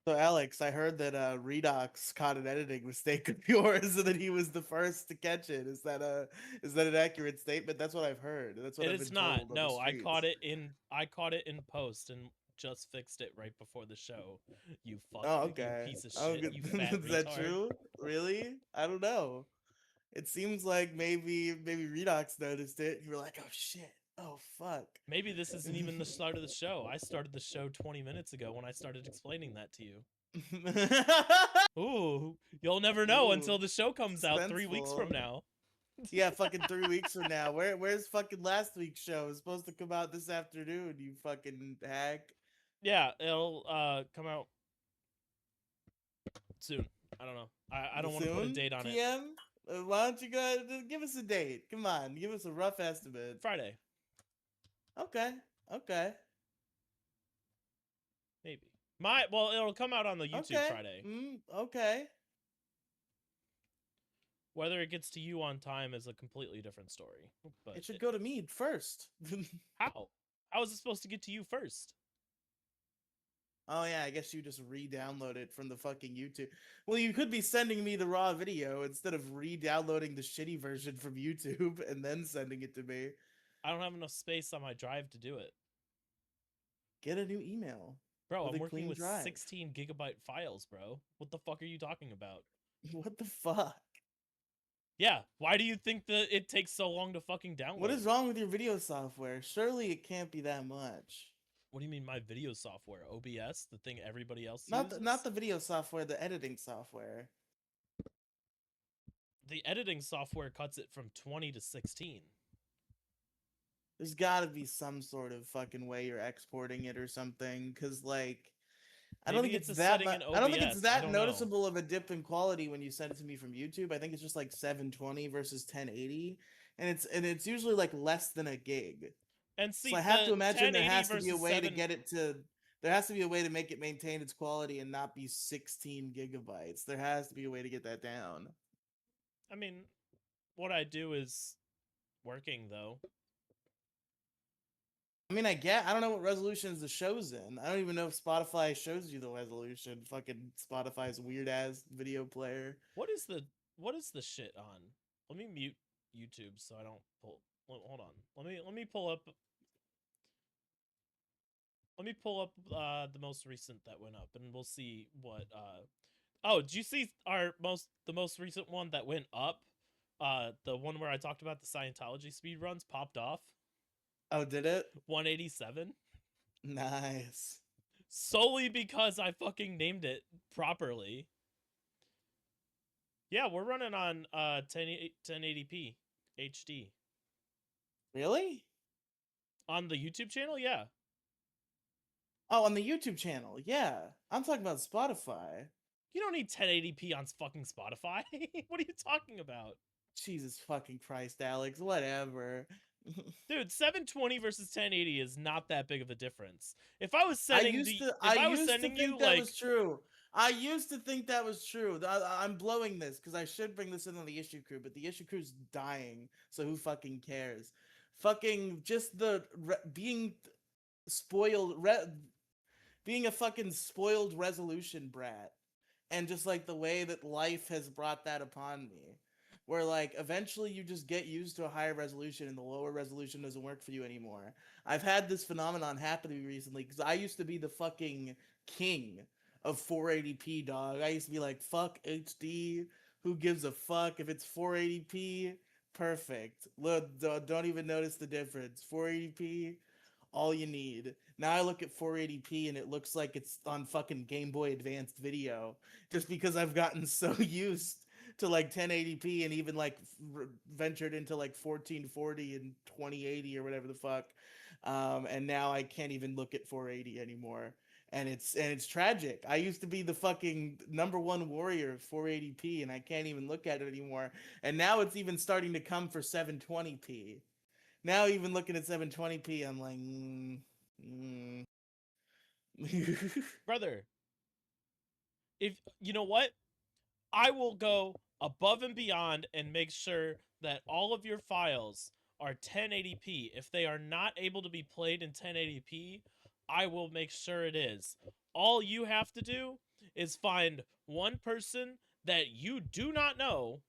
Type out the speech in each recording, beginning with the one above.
So Alex, I heard that Redox caught an editing mistake of yours and that he was the first to catch it. Is that an accurate statement? That's what I've heard. That's what It I've is been not. told on the No, streets. I caught it in post and just fixed it right before the show. You fuck, Oh, you okay. piece of Oh, shit, good. you fat Is that retard. true? Really? I don't know. It seems like maybe Redox noticed it. You were like, oh shit. Oh fuck. Maybe this isn't even the start of the show. I started the show 20 minutes ago when I started explaining that to you. Ooh, you'll never know Ooh, until the show comes out 3 weeks from suspenseful. now. Yeah, fucking 3 weeks from now. Where's fucking last week's show? It's supposed to come out this afternoon, you fucking hack. Yeah, it'll come out soon. I don't know. I don't want to put a Soon? date on it. PM? Why don't you go ahead and give us a date? Come on, give us a rough estimate. Friday, Okay, okay, maybe. It'll come out on the YouTube okay, Friday. okay. Whether it gets to you on time is a completely different story. But It should go to me first. how? How is it supposed to get to you first? Oh yeah, I guess you just re-download it from the fucking YouTube. Well, you could be sending me the raw video instead of re-downloading the shitty version from YouTube and then sending it to me. I don't have enough space on my drive to do it. Get a new email Bro, with I'm a working clean with drive. 16 gigabyte files, bro. What the fuck are you talking about? What the fuck? Yeah, why do you think that it takes so long to fucking What download? is wrong with your video software? Surely it can't be that much. What do you mean my video software? OBS, the thing everybody else Not uses? the video software, the editing software. The editing software cuts it from 20 to 16. There's got to be some sort of fucking way you're exporting it or something, because like I don't Maybe think it's it's a that setting much. in I don't think it's OBS. I that don't know. noticeable of a dip in quality when you send it to me from YouTube. I think it's just like 720 versus 1080, and it's usually like less than a gig. And So I see, have to the imagine there 1080 has to be a versus way to 7. get it to. There has to be a way to make it maintain its quality and not be 16 gigabytes. There has to be a way to get that down. I mean, what I do is working, though. I mean, I don't know what resolutions the show's in. I don't even know if Spotify shows you the resolution. Fucking Spotify's weird ass video player. What is the what is the shit on? Let me mute YouTube so I don't pull. Hold on. Let me pull up. Let me pull up the most recent that went up, and we'll see what. Oh, did you see the most recent one that went up? The one where I talked about the Scientology speed runs popped off. Oh, did it? 187. Nice. Solely because I fucking named it properly. Yeah, we're running on 1080p HD Really? on the YouTube channel. Yeah. Oh, on the YouTube channel. Yeah. I'm talking about Spotify. You don't need 1080p on fucking Spotify. What are you talking about? Jesus fucking Christ, Alex. Whatever. Dude, 720 versus 1080 is not that big of a difference. If I was I sending used the to I if I was used to sending you think that was like true. I used to think that was true. I'm blowing this because I should bring this in on the issue crew, but the issue crew's dying, so who fucking cares? Fucking just being spoiled, being a fucking spoiled resolution brat, and just like the way that life has brought that upon me. Where like eventually you just get used to a higher resolution and the lower resolution doesn't work for you anymore. I've had this phenomenon happen to me recently because I used to be the fucking king of 480p, dog. I used to be like, fuck HD. Who gives a fuck if it's 480p? Perfect. Look, don't even notice the difference. 480p, all you need. Now I look at 480p and it looks like it's on fucking Game Boy Advanced video just because I've gotten so used to like 1080p and even like ventured into like 1440 and 2080 or whatever the fuck. And now I can't even look at 480 anymore. And it's tragic. I used to be the fucking number one warrior of 480p and I can't even look at it anymore. And now it's even starting to come for 720p. Now even looking at 720p, I'm like, mm. brother, if you know what? I will go above and beyond and make sure that all of your files are 1080p. If they are not able to be played in 1080p, I will make sure it is. All you have to do is find one person that you do not know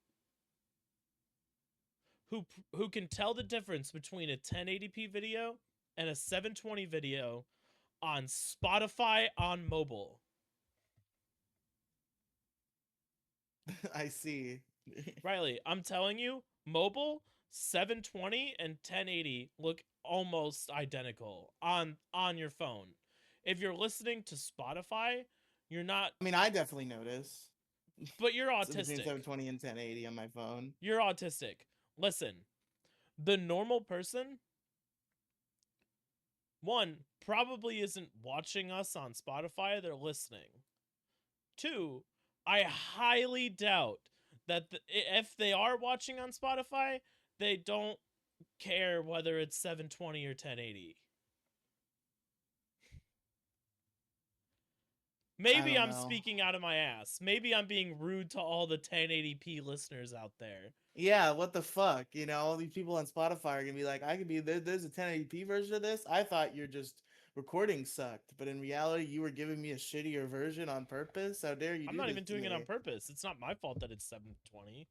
who can tell the difference between a 1080p video and a 720 video on Spotify on mobile. I see. Riely, I'm telling you, mobile 720 and 1080 look almost identical on your phone. If you're listening to Spotify, you're not, I mean, I definitely notice. but you're So between autistic. 720 and 1080 on my phone. You're autistic. Listen, the normal person, one, probably isn't watching us on Spotify, they're listening. Two, I highly doubt that if they are watching on Spotify, they don't care whether it's 720 or 1080. I Maybe don't I'm know. speaking out of my ass. Maybe I'm being rude to all the 1080p listeners out there. Yeah, what the fuck? You know, all these people on Spotify are gonna be like, I could be there's a 1080p version of this. I thought your just recording sucked, but in reality, you were giving me a shittier version on purpose. How dare you I'm do not this even to doing it on me? purpose. It's not my fault that it's 720.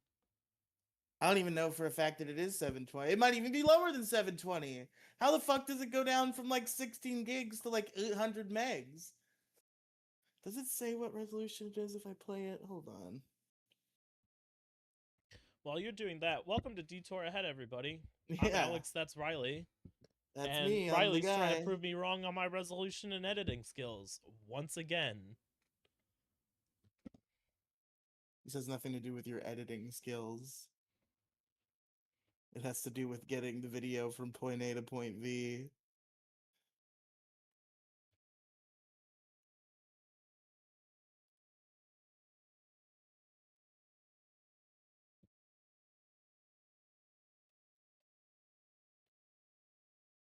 I don't even know for a fact that it is 720. It might even be lower than 720. How the fuck does it go down from like 16 gigs to like 800 megs? Does it say what resolution it is if I play it? Hold on. While you're doing that, welcome to Detour Ahead, everybody. I'm Yeah, Alex, that's Riely. that's And me. I'm the Riley's trying to guy. prove me wrong on my resolution and editing skills once again. This has nothing to do with your editing skills. It has to do with getting the video from point A to point V.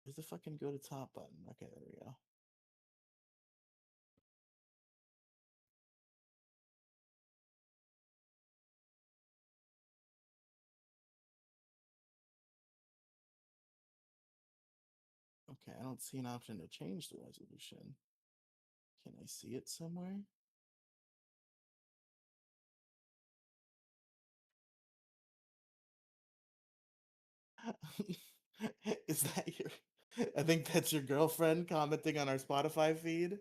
Where's the fucking go to top button? Okay, there we go. Okay, I don't see an option to change the resolution. Can I see it somewhere? Is that your? I think that's your girlfriend commenting on our Spotify feed.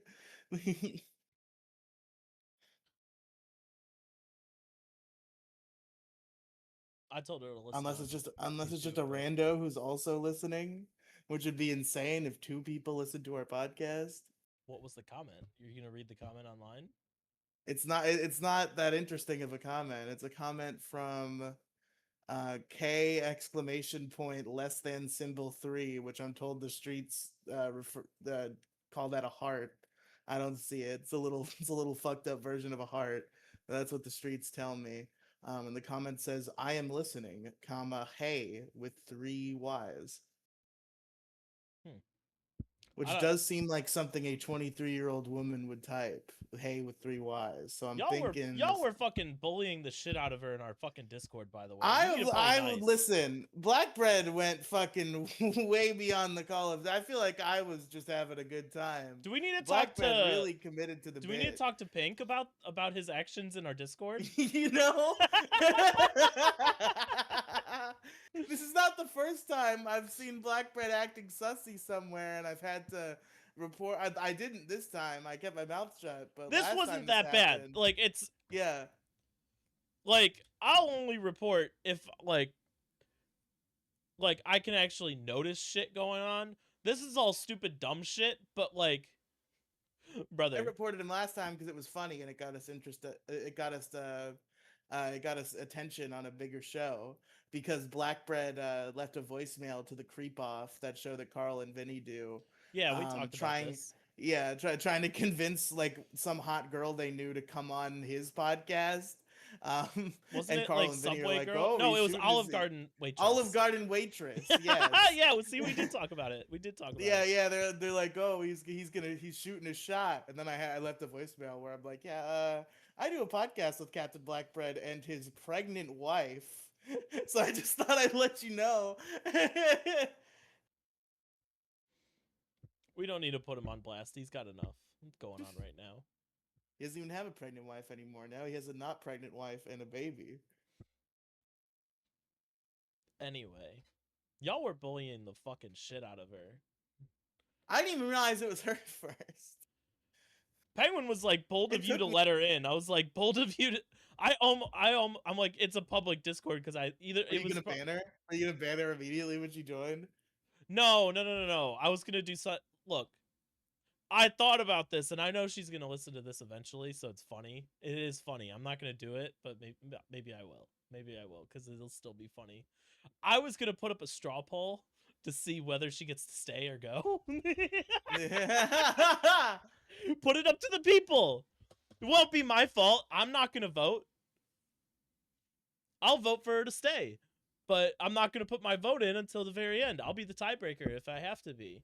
I told her to listen unless on it's just unless it's just YouTube, a but rando who's also listening, which would be insane if two people listen to our podcast. what was the comment? You're going to read the comment online? It's not that interesting of a comment. It's a comment from K exclamation point less than symbol 3, which I'm told the streets call that a heart. I don't see it. It's a little fucked up version of a heart. That's what the streets tell me. And the comment says, "I am listening, comma hey with 3 Y's," Hmm. I which don't. does seem like something a 23-year-old woman would type. Hey with 3 Y's. So I'm thinking Y'all this. were fucking bullying the shit out of her in our fucking Discord, by the way. You need to play I would nice. listen. Black Bread went fucking way beyond the call of. I feel like I was just having a good time. Do we need to talk Black Bread to really committed to the Do we need to bit. talk to Pink about his actions in our Discord? You know, this is not the first time I've seen Black Bread acting sussy somewhere, and I've had to report. I didn't this time. I kept my mouth shut. But This last wasn't time this that bad. happened, Like it's yeah. like I'll only report if like I can actually notice shit going on. This is all stupid dumb shit, but like I brother. reported him last time because it was funny and it got us interested. It got us attention on a bigger show because Black Bread left a voicemail to the Creep Off, that show that Carl and Vinny do, Yeah, we talked about trying this. trying to convince like some hot girl they knew to come on his podcast. Wasn't And it Carl like and Vinny are Subway like, Girl? "Oh, No, he's it was shooting his Olive Garden Olive waitress. Garden waitress." Yes. Yeah, well, see, we did talk about it. We did talk about Yeah, it. yeah, they're like, "Oh, he's shooting his shot," and then I left a voicemail where I'm like, "Yeah, I do a podcast with Captain Blackbread and his pregnant wife, so I just thought I'd let you know." We don't need to put him on blast. He's got enough going on right now. He doesn't even have a pregnant wife anymore. Now he has a not pregnant wife and a baby. Anyway, y'all were bullying the fucking shit out of her. I didn't even realize it was her first. Penguin was like, bold of It you took to me. let her in. I was like, bold of you to. I'm like, it's a public Discord because I either Are it you was gonna ban her? Are you gonna ban her immediately when she joined? no. I was gonna do so. Look, I thought about this, and I know she's gonna listen to this eventually, so it's funny. It is funny. I'm not gonna do it, but maybe I will. Maybe I will because it'll still be funny. I was gonna put up a straw poll to see whether she gets to stay or go. Put it up to the people. It won't be my fault. I'm not gonna vote. I'll vote for her to stay, but I'm not gonna put my vote in until the very end. I'll be the tiebreaker if I have to be.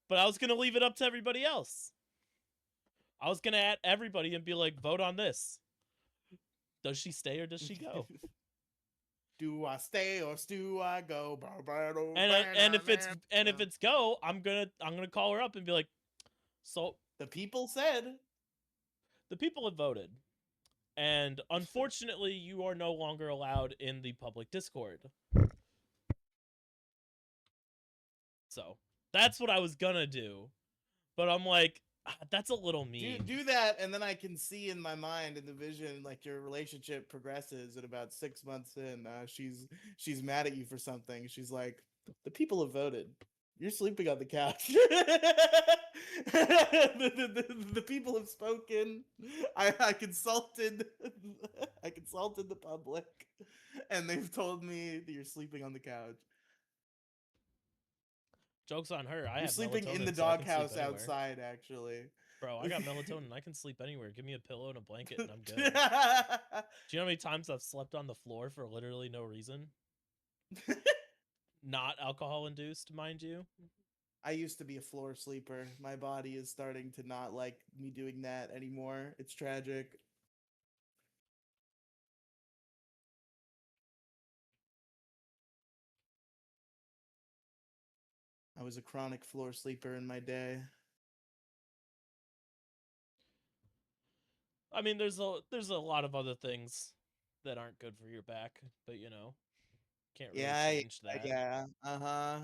But I was gonna leave it up to everybody else. I was gonna add everybody and be like, vote on this. Does she stay or does she go? Do I stay or do I go? And if it's go, I'm gonna call her up and be like, so the people said. The people have voted. And unfortunately, you are no longer allowed in the public Discord. So that's what I was gonna do. But I'm like, that's a little mean. Do that, and then I can see in my mind, in the vision, like your relationship progresses, and about 6 months in, she's mad at you for something. She's like, the people have voted. You're sleeping on the couch. The people have spoken. I consulted. I consulted the public, and they've told me that you're sleeping on the couch. Joke's on her. I You're have sleeping in the melatonin, so I can sleep doghouse anywhere. outside, actually. Bro, I got melatonin. I can sleep anywhere. Give me a pillow and a blanket, and I'm good. Do you know how many times I've slept on the floor for literally no reason? Not alcohol induced, mind you. I used to be a floor sleeper. My body is starting to not like me doing that anymore. It's tragic. I was a chronic floor sleeper in my day. I mean, there's a lot of other things that aren't good for your back, but you know, can't really change that. Yeah. Uh-huh.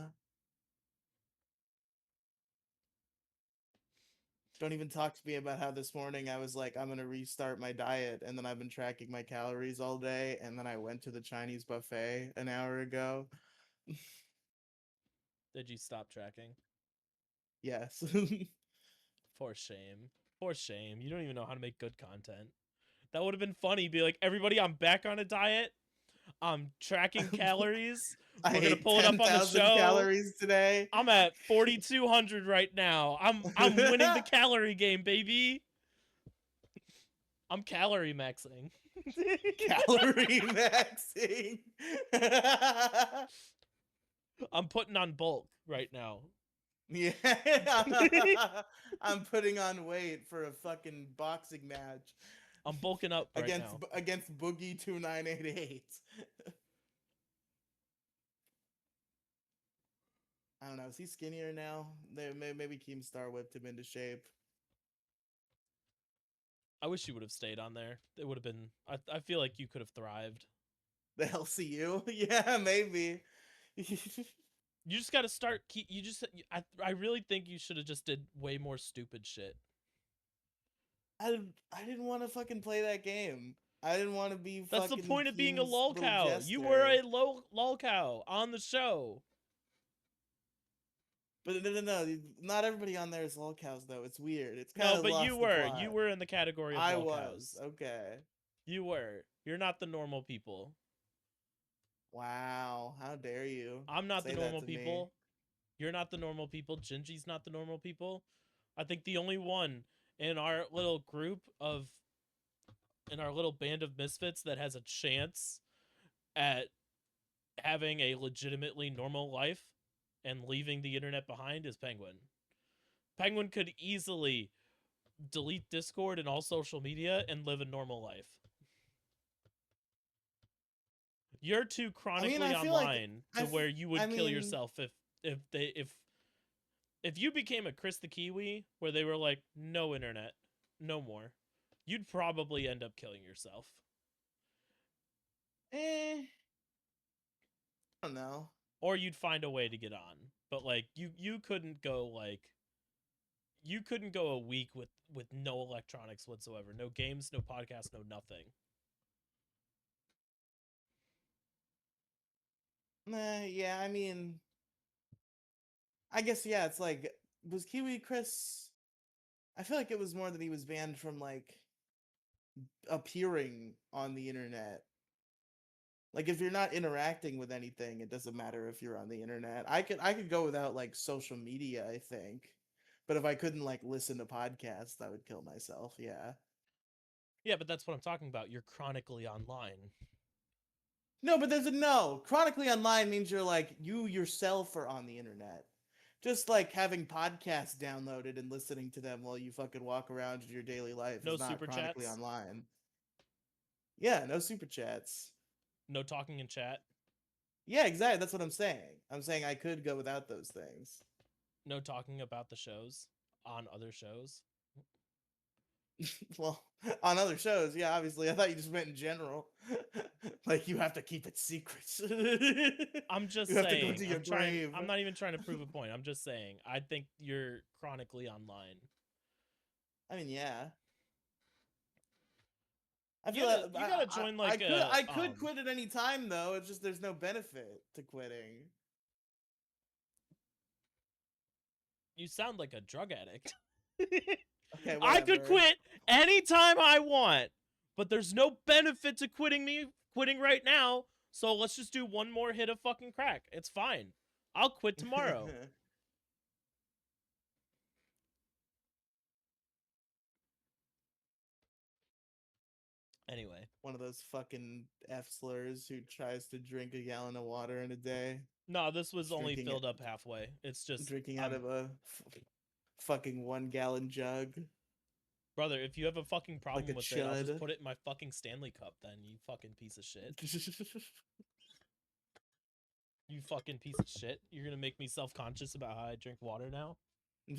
Don't even talk to me about how this morning I was like, I'm gonna restart my diet, and then I've been tracking my calories all day, and then I went to the Chinese buffet an hour ago. Did you stop tracking? Yes. For shame. For shame. You don't even know how to make good content. That would have been funny. Be like, everybody, I'm back on a diet. I'm tracking calories. We're gonna pull it up on the show. Calories today. I'm at 4,200 right now. I'm winning the calorie game, baby. I'm calorie maxing. Calorie maxing. I'm putting on bulk right now. Yeah. I'm putting on weight for a fucking boxing match. I'm bulking up right now. Against Boogie 2988. I don't know. Is he skinnier now? Maybe Keemstar whipped him into shape. I wish you would have stayed on there. It would have been. I feel like you could have thrived. The LCU? Yeah, maybe. You just got to start. You just. I really think you should have just did way more stupid shit. I didn't want to fucking play that game. I didn't want to be. That's the point of being a lol cow. You were a lol cow on the show. But no. Not everybody on there is lol cows though. It's weird. It's kind of no, but you were. You were in the category of lol cows. Okay. You were. You're not the normal people. Wow, how dare you? I'm not the normal people. You're not the normal people. Gingy's not the normal people. I think the only one in our little group of, in our little band of misfits that has a chance at having a legitimately normal life and leaving the internet behind is Penguin. Penguin could easily delete Discord and all social media and live a normal life. You're too chronically online to where you would kill yourself if you became a Chris the Kiwi where they were like, no internet, no more. you'd probably end up killing yourself. I don't know. Or you'd find a way to get on. But like you couldn't go like you couldn't go a week with no electronics whatsoever. No games, no podcasts, no nothing. Yeah, I mean, I guess yeah. It's like, was Kiwi Chris? I feel like it was more that he was banned from like appearing on the internet. Like if you're not interacting with anything, it doesn't matter if you're on the internet. I could go without like social media, I think. But if I couldn't like listen to podcasts, I would kill myself. Yeah. Yeah, but that's what I'm talking about. You're chronically online. No, but there's a no. Chronically online means you're like you yourself are on the internet. Just like having podcasts downloaded and listening to them while you fucking walk around in your daily life No is not super chronically chats, online. Yeah, no super chats. no talking in chat, Yeah, exactly. That's what I'm saying. I'm saying I could go without those things. no talking about the shows on other shows. Well, on other shows, yeah, obviously. I thought you just meant in general. Like you have to keep it secret. I'm just You have to go saying. to your I'm trying. grave. I'm not even trying to prove a point. I'm just saying. I think you're chronically online. I mean, yeah. I You feel gotta, like you gotta join like I could quit at any time though. It's just there's no benefit to quitting. You sound like a drug addict. Okay, I could whatever. quit anytime I want, but there's no benefit to quitting right now. So let's just do one more hit of fucking crack. It's fine. I'll quit tomorrow. Anyway, One of those fucking F slurs who tries to drink a gallon of water in a day, no, this was only drinking it, filled up halfway. It's just drinking out of a fucking 1 gallon jug brother, if you have a fucking like problem a with it, I'll just chud. put it in my fucking Stanley cup then, you fucking piece of shit. You fucking piece of shit. You're gonna make me self-conscious about how I drink water now? I'm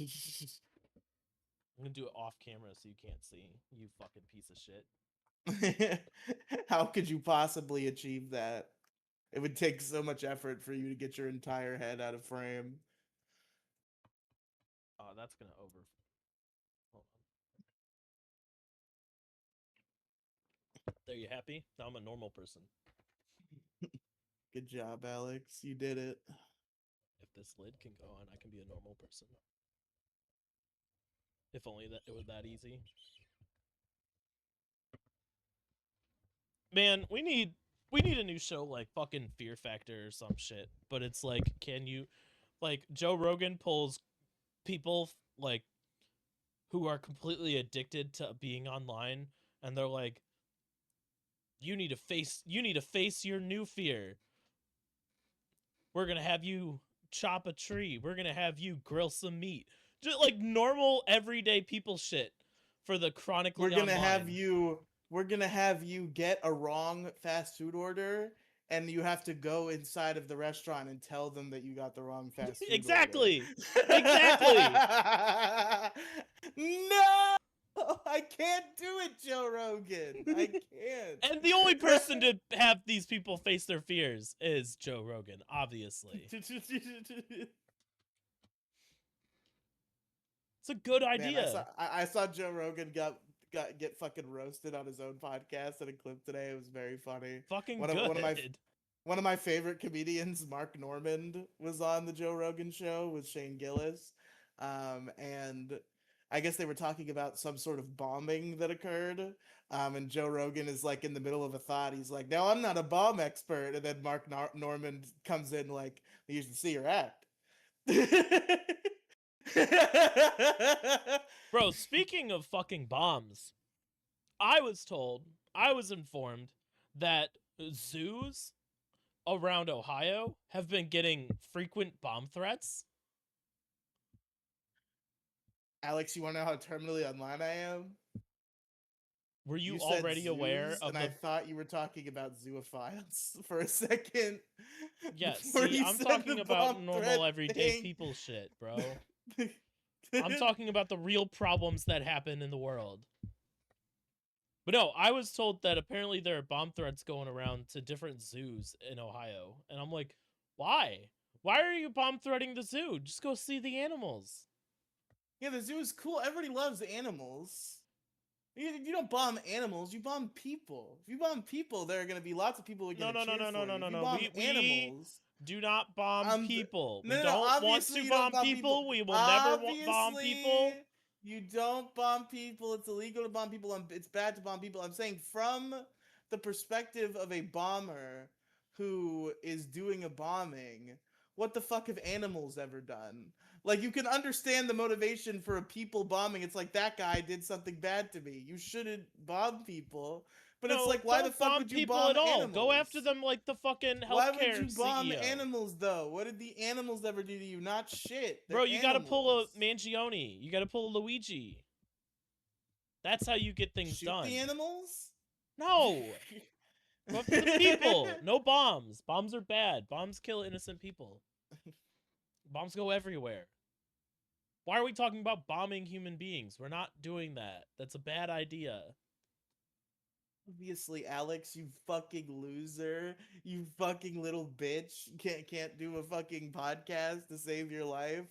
gonna do it off camera so you can't see. You fucking piece of shit. How could you possibly achieve that? It would take so much effort for you to get your entire head out of frame. Oh, that's gonna over. Hold on. There, you happy? Now I'm a normal person. Good job, Alex. You did it. If this lid can go on, I can be a normal person. If only that it was that easy. Man, we need a new show like fucking Fear Factor or some shit. But it's like, can you, like, Joe Rogan pulls people like who are completely addicted to being online, and they're like, you need to face your new fear. We're gonna have you chop a tree. We're gonna have you grill some meat. Just like normal everyday people shit for the chronically We're gonna online. have you get a wrong fast food order, and you have to go inside of the restaurant and tell them that you got the wrong fast food Exactly. order. Exactly. No, I can't do it, Joe Rogan. I can't. And the only person to have these people face their fears is Joe Rogan, obviously. It's a good idea. Man, I saw Joe Rogan get fucking roasted on his own podcast in a clip today. It was very funny. Fucking One good. One of my favorite comedians, Mark Normand, was on the Joe Rogan show with Shane Gillis. And I guess they were talking about some sort of bombing that occurred. And Joe Rogan is like in the middle of a thought. He's like, "No, I'm not a bomb expert." And then Mark Normand comes in like, "You should see your act." Bro, speaking of fucking bombs, I was informed that zoos around Ohio have been getting frequent bomb threats. Alex, you want to know how terminally online I am? Were you said already aware zoos, of and the... I thought you were talking about zoophiles for a second. Yeah, before see, you I'm said talking the about bomb normal threat everyday thing. people shit, bro. I'm talking about the real problems that happen in the world. But no, I was told that apparently there are bomb threats going around to different zoos in Ohio, and I'm like, why? Why are you bomb threatening the zoo? Just go see the animals. Yeah, the zoo is cool. Everybody loves animals. You don't bomb animals, you bomb people. If you bomb people, there are going to be lots of people who are No, going to no, no, cheer no, no, for no, you. no, If you no. bomb We animals, do not bomb people. We no, no, no. don't want Obviously, to you don't bomb bomb people. people. We will never bomb Obviously, people. you don't bomb people. It's illegal to bomb people. It's bad to bomb people. I'm saying from the perspective of a bomber who is doing a bombing, what the fuck have animals ever done? Like, you can understand the motivation for a people bombing. It's like, that guy did something bad to me. You shouldn't bomb people. But it's No, like, why the don't fuck bomb would you people bomb at all. Go animals? after them like the fucking Why would you healthcare bomb CEO. animals though? What did the animals ever do to you? Not shit. Bro, They're you gotta pull a animals. Mangione. You gotta pull a Luigi. That's how you get things Shoot done. the animals? No! Go after the people. No bombs. Bombs are bad. Bombs kill innocent people. Bombs go everywhere. Why are we talking about bombing human beings? We're not doing that. That's a bad idea. Obviously, Alex, you fucking loser. You fucking little bitch. Can't do a fucking podcast to save your life.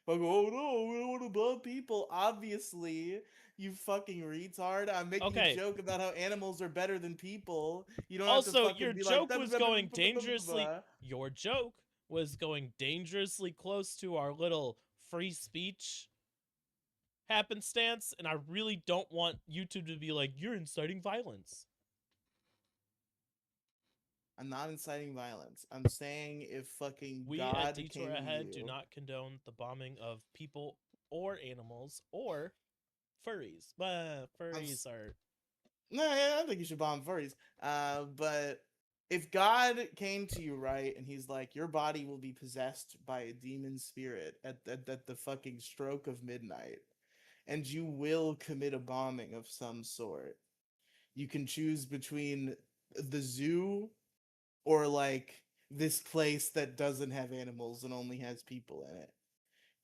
Like, oh no, we don't want to bomb people. Obviously, you fucking retard. I'm making a Okay. joke about how animals are better than people. You don't have to Also, fucking your be like, joke was going dangerously. Your joke was going dangerously close to our little free speech happenstance, and I really don't want YouTube to be like, you're inciting violence. I'm not inciting violence. I'm saying if fucking We at God Detour came to Ahead do you. not condone the bombing of people or animals or furries. But furries are. No, yeah, I don't think you should bomb furries. But if God came to you, right, and he's like, your body will be possessed by a demon spirit at the fucking stroke of midnight, and you will commit a bombing of some sort. You can choose between the zoo or like this place that doesn't have animals and only has people in it.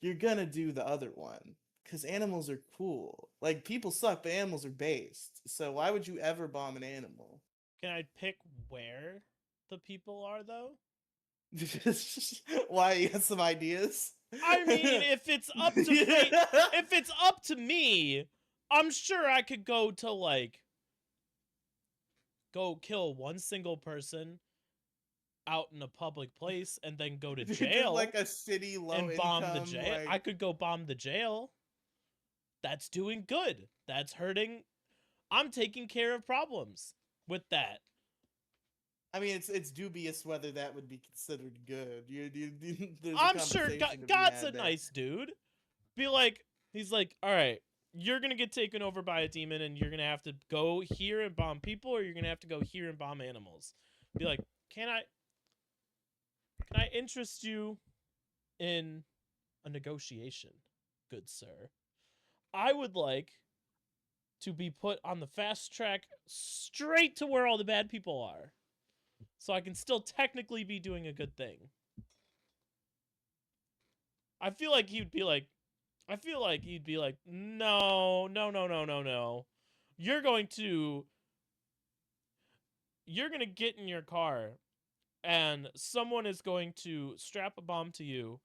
You're gonna do the other one because animals are cool. Like, people suck, but animals are based. So why would you ever bomb an animal? Can I pick where the people are, though? Why, you got some ideas? I mean, if it's up to if it's up to me, I'm sure I could go to like go kill one single person out in a public place and then go to Just jail like a city low and bomb the income, jail. like, I could go bomb the jail. That's doing good. That's hurting. I'm taking care of problems with that. I mean, it's dubious whether that would be considered good. There's a I'm sure conversation to be God's a had there. nice dude. Be like, he's like, all right, you're gonna get taken over by a demon, and you're gonna have to go here and bomb people, or you're gonna have to go here and bomb animals. Be like, can I interest you in a negotiation, good sir? I would like to be put on the fast track straight to where all the bad people are, so I can still technically be doing a good thing. I feel like he'd be like, no, no, no, no, no, no. You're going to get in your car and someone is going to strap a bomb to you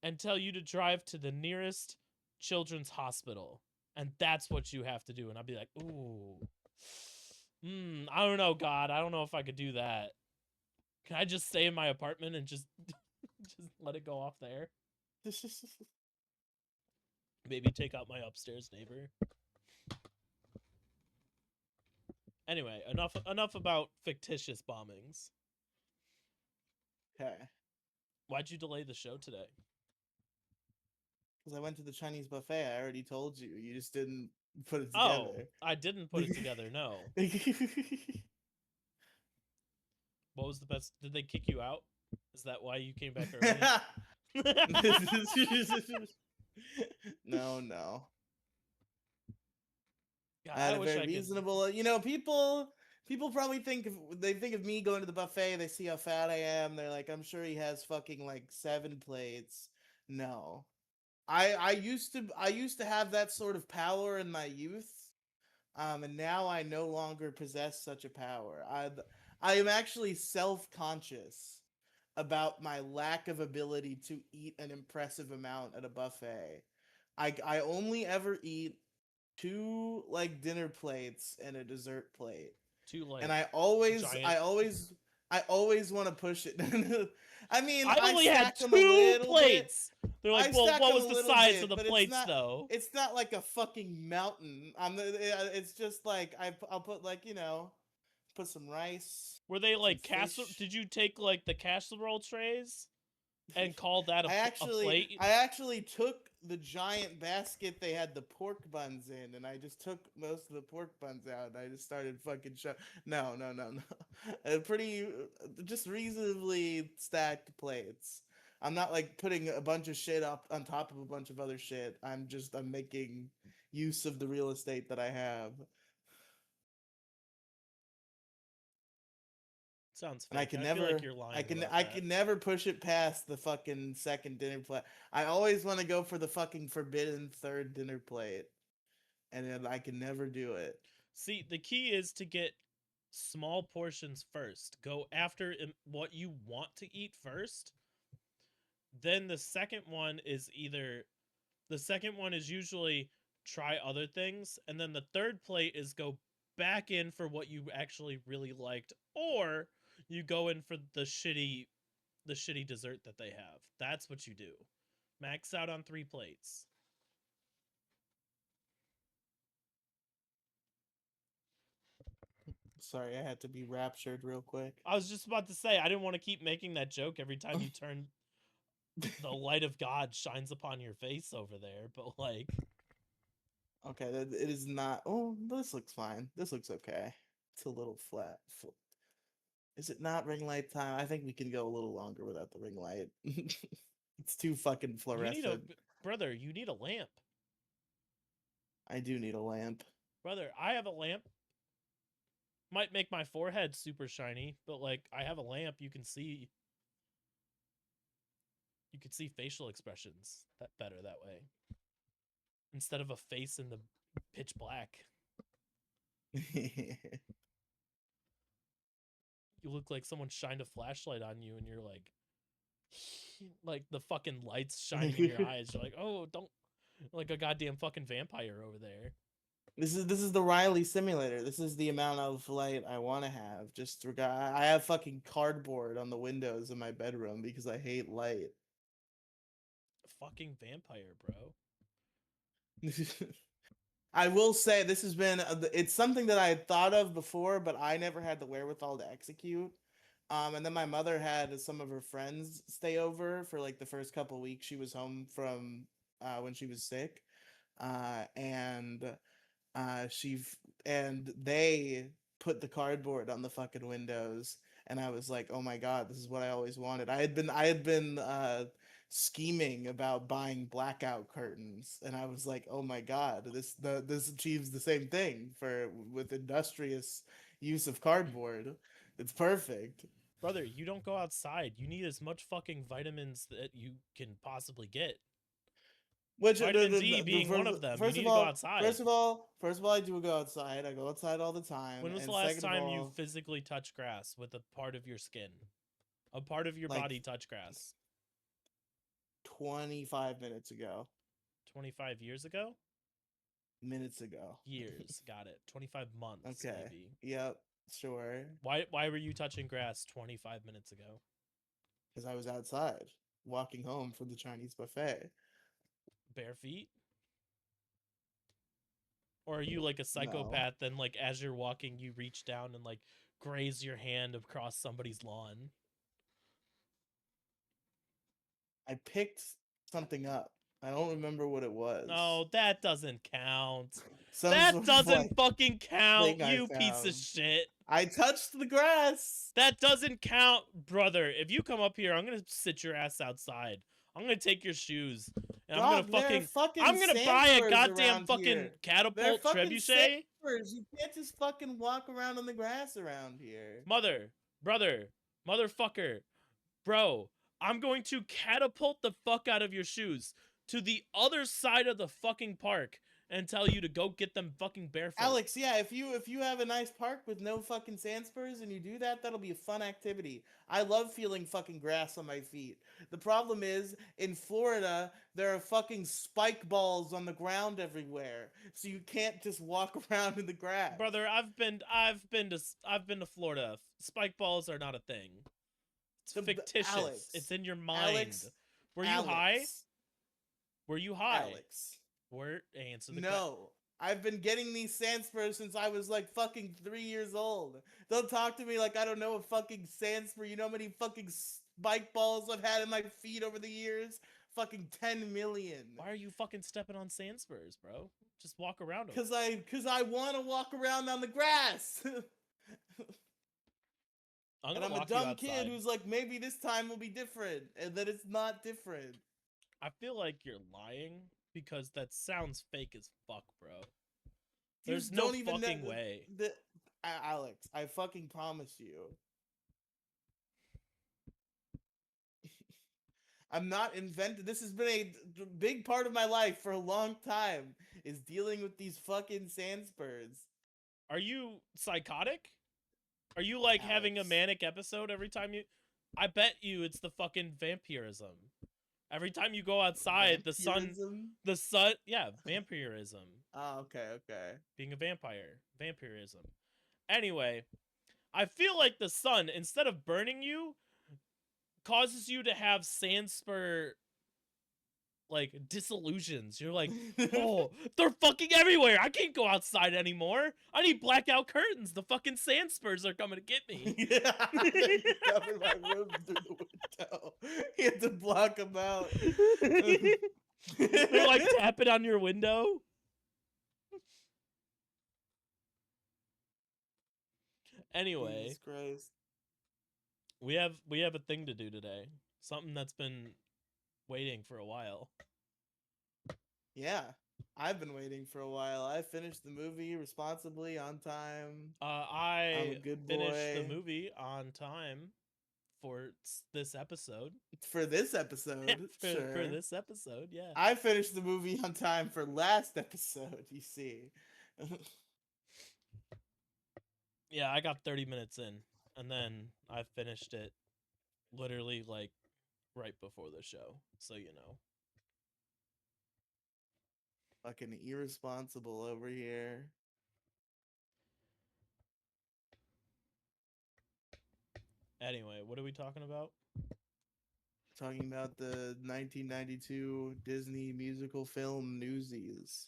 and tell you to drive to the nearest children's hospital. And that's what you have to do. And I'd be like, ooh. I don't know, God. I don't know if I could do that. Can I just stay in my apartment and just just let it go off there? Maybe take out my upstairs neighbor. Anyway, enough about fictitious bombings. Okay. Why'd you delay the show today? Because I went to the Chinese buffet. I already told you. You just didn't put it Oh, together. I didn't put it together. No. What was the best? Did they kick you out? Is that why you came back early? No, no. God, I had I a wish very I could. reasonable. People probably think they think of me going to the buffet. They see how fat I am. They're like, I'm sure he has fucking like 7 plates. No, I used to have that sort of power in my youth, And now I no longer possess such a power. I am actually self-conscious about my lack of ability to eat an impressive amount at a buffet. I only ever eat two like dinner plates and a dessert plate. Two And like I always giant. I always I always want to push it. I mean, I I only had stack them a 2 little bit. plates. They're like, I well, stack what them was a the little size of bit, the but plates though? it's not like a fucking mountain. It's just like I'll put like, put some rice, Were they some like casserole? fish. Did you take like the casserole trays and call that a plate? I actually took the giant basket they had the pork buns in, and I just took most of the pork buns out, and I just started fucking No, no, no, no. Pretty, just reasonably stacked plates. I'm not like putting a bunch of shit up on top of a bunch of other shit. I'm making use of the real estate that I have. Sounds And fake. I feel like you're lying about I that. can never push it past the fucking second dinner plate. I always want to go for the fucking forbidden third dinner plate, and then I can never do it. See, the key is to get small portions first. Go after what you want to eat first. Then the second one is usually try other things, and then the third plate is go back in for what you actually really liked, or you go in for the shitty dessert that they have. That's what you do. Max out on 3 plates. Sorry, I had to be raptured real quick. I was just about to say I didn't want to keep making that joke every time you turn the light of God shines upon your face over there, but like Okay, it is not. Oh, this looks fine. This looks okay. It's a little flat. Is it not ring light time? I think we can go a little longer without the ring light. It's too fucking you need a fluorescent. brother, you need a lamp. I do need a lamp. Brother, I have a lamp. Might make my forehead super shiny, but like I have a lamp, you can see facial expressions that better that way. Instead of a face in the pitch black. You look like someone shined a flashlight on you and you're like the fucking lights shining in your eyes. You're like, oh, don't like a goddamn fucking vampire over there. This is the Riely simulator. This is the amount of light I want to have. I have fucking cardboard on the windows in my bedroom because I hate light. Fucking vampire, bro. I will say this has been it's something that I had thought of before, but I never had the wherewithal to execute. And then my mother had some of her friends stay over for like the first couple weeks she was home from when she was sick. And she and they put the cardboard on the fucking windows, and I was like, oh my god, this is what I always wanted. I had been scheming about buying blackout curtains, and I was like, oh my god, this achieves the same thing for with industrious use of cardboard. It's perfect. Brother, you don't go outside. You need as much fucking vitamins that you can possibly get. Which Vitamin D being one of them. You first need of to go all, outside. I do go outside. I go outside all the time. When was the And last second of time you all, physically touched grass with a part of your skin? A part of your like body touched grass? 25 minutes ago. 25 years ago? Minutes ago. Years. Got it. 25 months, Okay. maybe. Yep. Sure. Why were you touching grass 25 minutes ago? Because I was outside walking home from the Chinese buffet. Bare feet? Or are you like a No. psychopath and like as you're walking you reach down and like graze your hand across somebody's lawn? I picked something up. I don't remember what it was. No, that doesn't count. Some That sort of doesn't like fucking count, thing I you piece of found. shit. I touched the grass. That doesn't count, brother. If you come up here, I'm gonna sit your ass outside. I'm gonna take your shoes, and Dog, there are fucking I'm gonna buy a sanders goddamn around fucking here. There are catapult fucking trebuchet. sanders. You can't just fucking walk around on the grass around here. Mother, brother, motherfucker, bro. I'm going to catapult the fuck out of your shoes to the other side of the fucking park, and tell you to go get them fucking barefoot. Alex, yeah, if you have a nice park with no fucking sand spurs and you do that, that'll be a fun activity. I love feeling fucking grass on my feet. The problem is in Florida there are fucking spike balls on the ground everywhere, so you can't just walk around in the grass. Brother, I've been to Florida. Spike balls are not a thing. It's fictitious. Alex, It's in your mind. Alex, Were you high? Alex, Were you high? Alex. Answer the question. No. I've been getting these sand spurs since I was like fucking 3 years old. Don't talk to me like I don't know a fucking sand spur. You know how many fucking spike balls I've had in my feet over the years? Fucking 10 million. Why are you fucking stepping on sand spurs, bro? Just walk around them. Cause I want to walk around on the grass. And I'm a dumb kid who's like, maybe this time will be different, and then it's not different. I feel like you're lying because that sounds fake as fuck, bro. There's no fucking way. Alex, I fucking promise you. I'm not invented. This has been a big part of my life for a long time, is dealing with these fucking sand spurs. Are you psychotic? Are you like Alex. having a manic episode every time you... I bet you it's the fucking vampirism. Every time you go outside, the sun, yeah, vampirism. Oh, okay. Being a vampire, vampirism. Anyway, I feel like the sun, instead of burning you, causes you to have sand spur, like, disillusions. You're like, oh, they're fucking everywhere. I can't go outside anymore. I need blackout curtains. The fucking sand spurs are coming to get me. Yeah, cover my room through the window. You have to block them out. They're like tapping on your window. Anyway, Jesus Christ. we have a thing to do today. Something that's been waiting for a while. Yeah, I've been waiting for a while. I finished the movie responsibly on time. I I'm a good finished the boy. movie on time for this episode. For this episode, sure. For this episode, yeah. I finished the movie on time for last episode, you see. Yeah, I got 30 minutes in, and then I finished it literally like right before the show, so you know. Fucking irresponsible over here. Anyway, what are we talking about? Talking about the 1992 Disney musical film Newsies.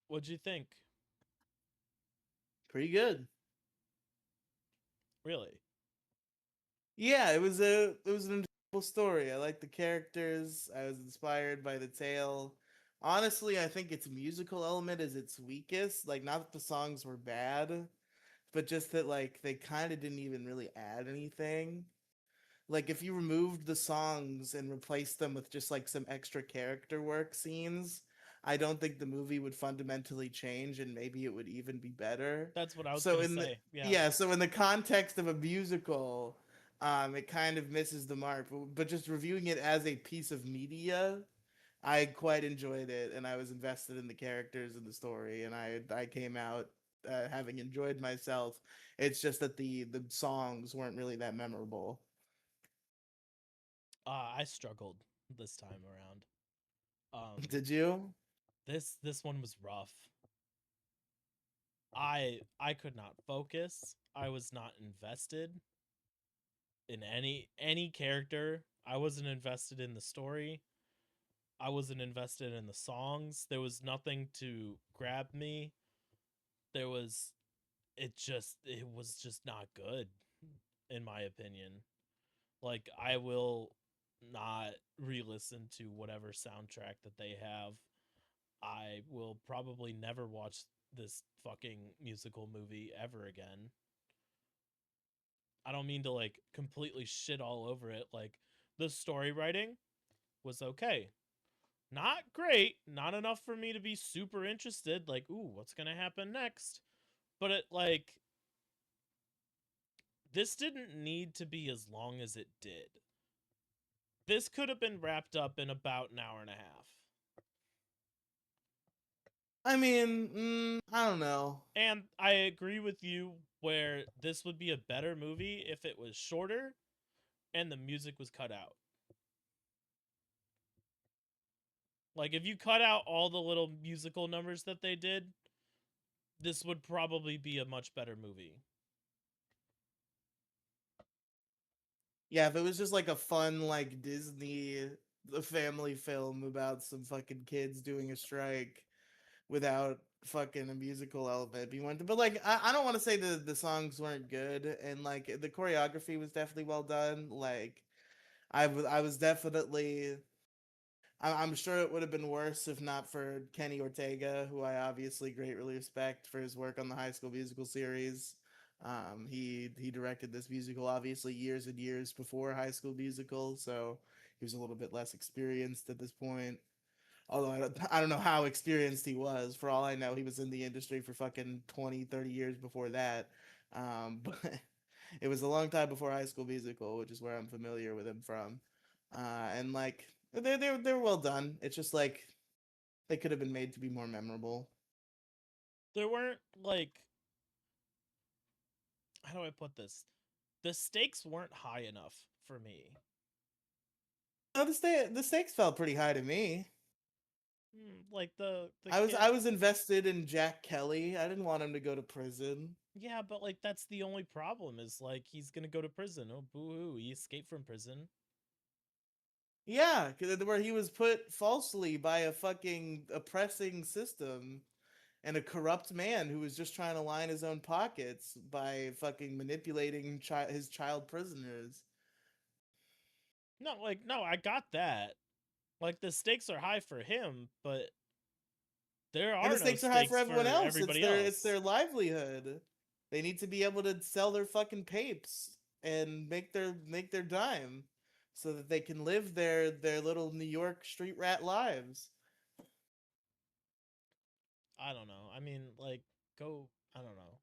What'd you think? Pretty good. Really? Yeah, it was an enjoyable story. I like the characters. I was inspired by the tale. Honestly, I think its musical element is its weakest. Like, not that the songs were bad, but just that like they kind of didn't even really add anything. Like if you removed the songs and replaced them with just like some extra character work scenes, I don't think the movie would fundamentally change, and maybe it would even be better. That's what I was So gonna in the say. Yeah. so in the context of a musical, it kind of misses the mark. But just reviewing it as a piece of media, I quite enjoyed it, and I was invested in the characters and the story, and I came out having enjoyed myself. It's just that the songs weren't really that memorable. I struggled this time around. Did you? This one was rough. I could not focus. I was not invested in any character. I wasn't invested in the story. I wasn't invested in the songs. There was nothing to grab me. It was just not good, in my opinion. Like, I will not re-listen to whatever soundtrack that they have. I will probably never watch this fucking musical movie ever again. I don't mean to like completely shit all over it. Like, the story writing was okay. Not great, not enough for me to be super interested, like, ooh, what's gonna happen next? But it, like, this didn't need to be as long as it did. This could have been wrapped up in about an hour and a half. I mean, I don't know. And I agree with you where this would be a better movie if it was shorter and the music was cut out. Like if you cut out all the little musical numbers that they did, this would probably be a much better movie. Yeah, if it was just like a fun like Disney the family film about some fucking kids doing a strike without fucking a musical element be one but like I don't want to say the songs weren't good and like the choreography was definitely well done like I was definitely I'm sure it would have been worse if not for Kenny Ortega, who I obviously greatly respect for his work on the High School Musical series. He directed this musical obviously years and years before High School Musical, so he was a little bit less experienced at this point. Although I don't know how experienced he was. For all I know, he was in the industry for fucking 20, 30 years before that. But it was a long time before High School Musical, which is where I'm familiar with him from. And like they're well done. It's just like they could have been made to be more memorable. There weren't like, how do I put this? The stakes weren't high enough for me. Oh, the stakes felt pretty high to me. Like the I was kid. I was invested in Jack Kelly. I didn't want him to go to prison. Yeah, but like that's the only problem is like he's gonna go to prison. Oh boo hoo, he escaped from prison. Yeah, where he was put falsely by a fucking oppressing system and a corrupt man who was just trying to line his own pockets by fucking manipulating his child prisoners. No, like no, I got that. Like the stakes are high for him, but there And the are no stakes are high for stakes everyone for else. It's everybody their else. livelihood. They need to be able to sell their fucking papes and make their dime so that they can live their little New York street rat lives. I don't know. I mean, like go. I don't know.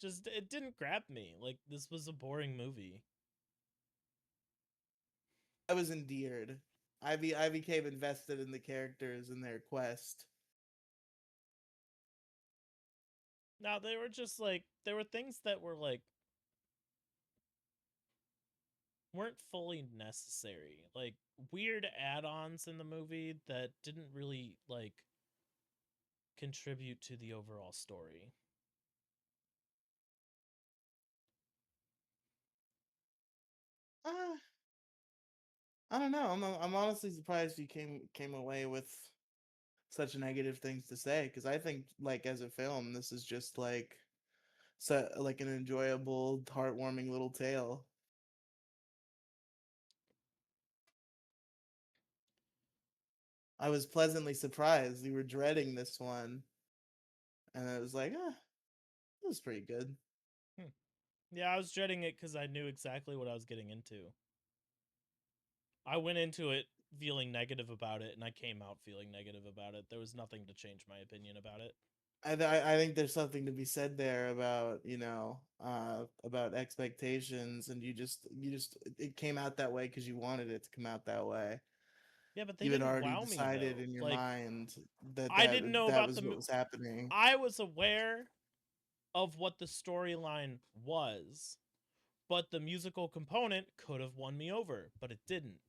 Just it didn't grab me. Like this was a boring movie. I was endeared. I became invested in the characters and their quest. Now they were just like there were things that were like weren't fully necessary. Like weird add-ons in the movie that didn't really like contribute to the overall story. Uh, I don't know. I'm honestly surprised you came away with such negative things to say because I think like as a film, this is just like like an enjoyable, heartwarming little tale. I was pleasantly surprised. We were dreading this one, and I was like, it was pretty good. Hmm. Yeah, I was dreading it because I knew exactly what I was getting into. I went into it feeling negative about it, and I came out feeling negative about it. There was nothing to change my opinion about it. I think there's something to be said there about about expectations, and you just it came out that way because you wanted it to come out that way. Yeah, but they You had didn't already wow me decided though. in your Like mind that I didn't know that about was what was happening. I was aware of what the storyline was, but the musical component could have won me over, but it didn't.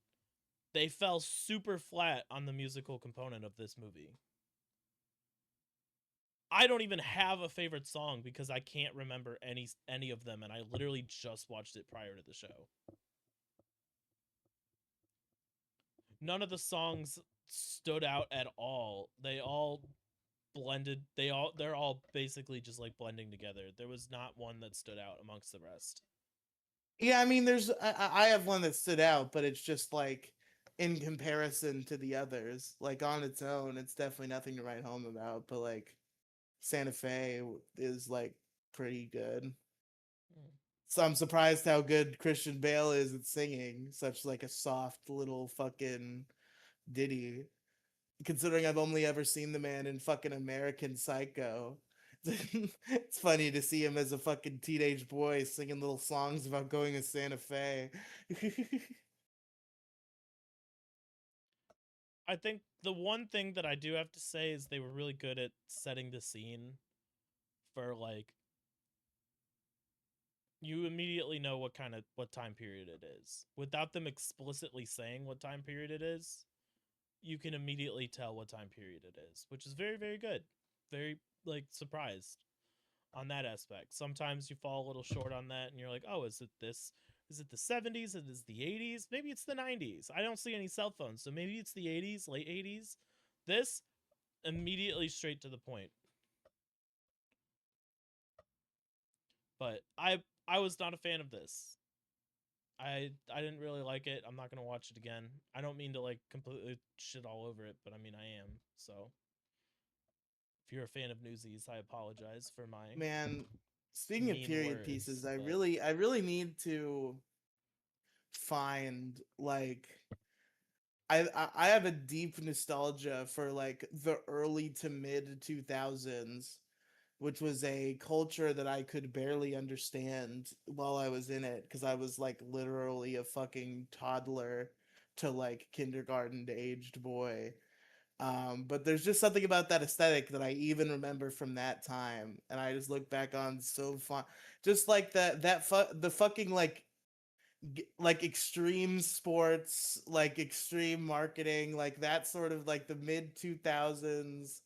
They fell super flat on the musical component of this movie. I don't even have a favorite song because I can't remember any of them, and I literally just watched it prior to the show. None of the songs stood out at all. They all blended. They're all basically just like blending together. There was not one that stood out amongst the rest. Yeah, I mean, I have one that stood out, but it's just like in comparison to the others, like on its own, it's definitely nothing to write home about. But like Santa Fe is like pretty good. Hmm. So I'm surprised how good Christian Bale is at singing such like a soft little fucking ditty. Considering I've only ever seen the man in fucking American Psycho. It's funny to see him as a fucking teenage boy singing little songs about going to Santa Fe. I think the one thing that I do have to say is they were really good at setting the scene for like you immediately know what time period it is without them explicitly saying what time period it is. You can immediately tell what time period it is, which is very, very good. Very like surprised on that aspect. Sometimes you fall a little short on that and you're like, oh, is it this? Is it the 70s? Is it the 80s? Maybe it's the 90s. I don't see any cell phones, so maybe it's the 80s, late 80s. This immediately straight to the point. But I was not a fan of this. I didn't really like it. I'm not gonna watch it again. I don't mean to like completely shit all over it, but I mean I am. So if you're a fan of Newsies, I apologize for my Man, speaking of mean period pieces, words. I But really need to find like I have a deep nostalgia for like the early to mid 2000s, which was a culture that I could barely understand while I was in it because I was like literally a fucking toddler to like kindergarten aged boy. But there's just something about that aesthetic that I even remember from that time, and I just look back on so fun, just like the fucking like extreme sports, like extreme marketing, like that sort of like the mid 2000s,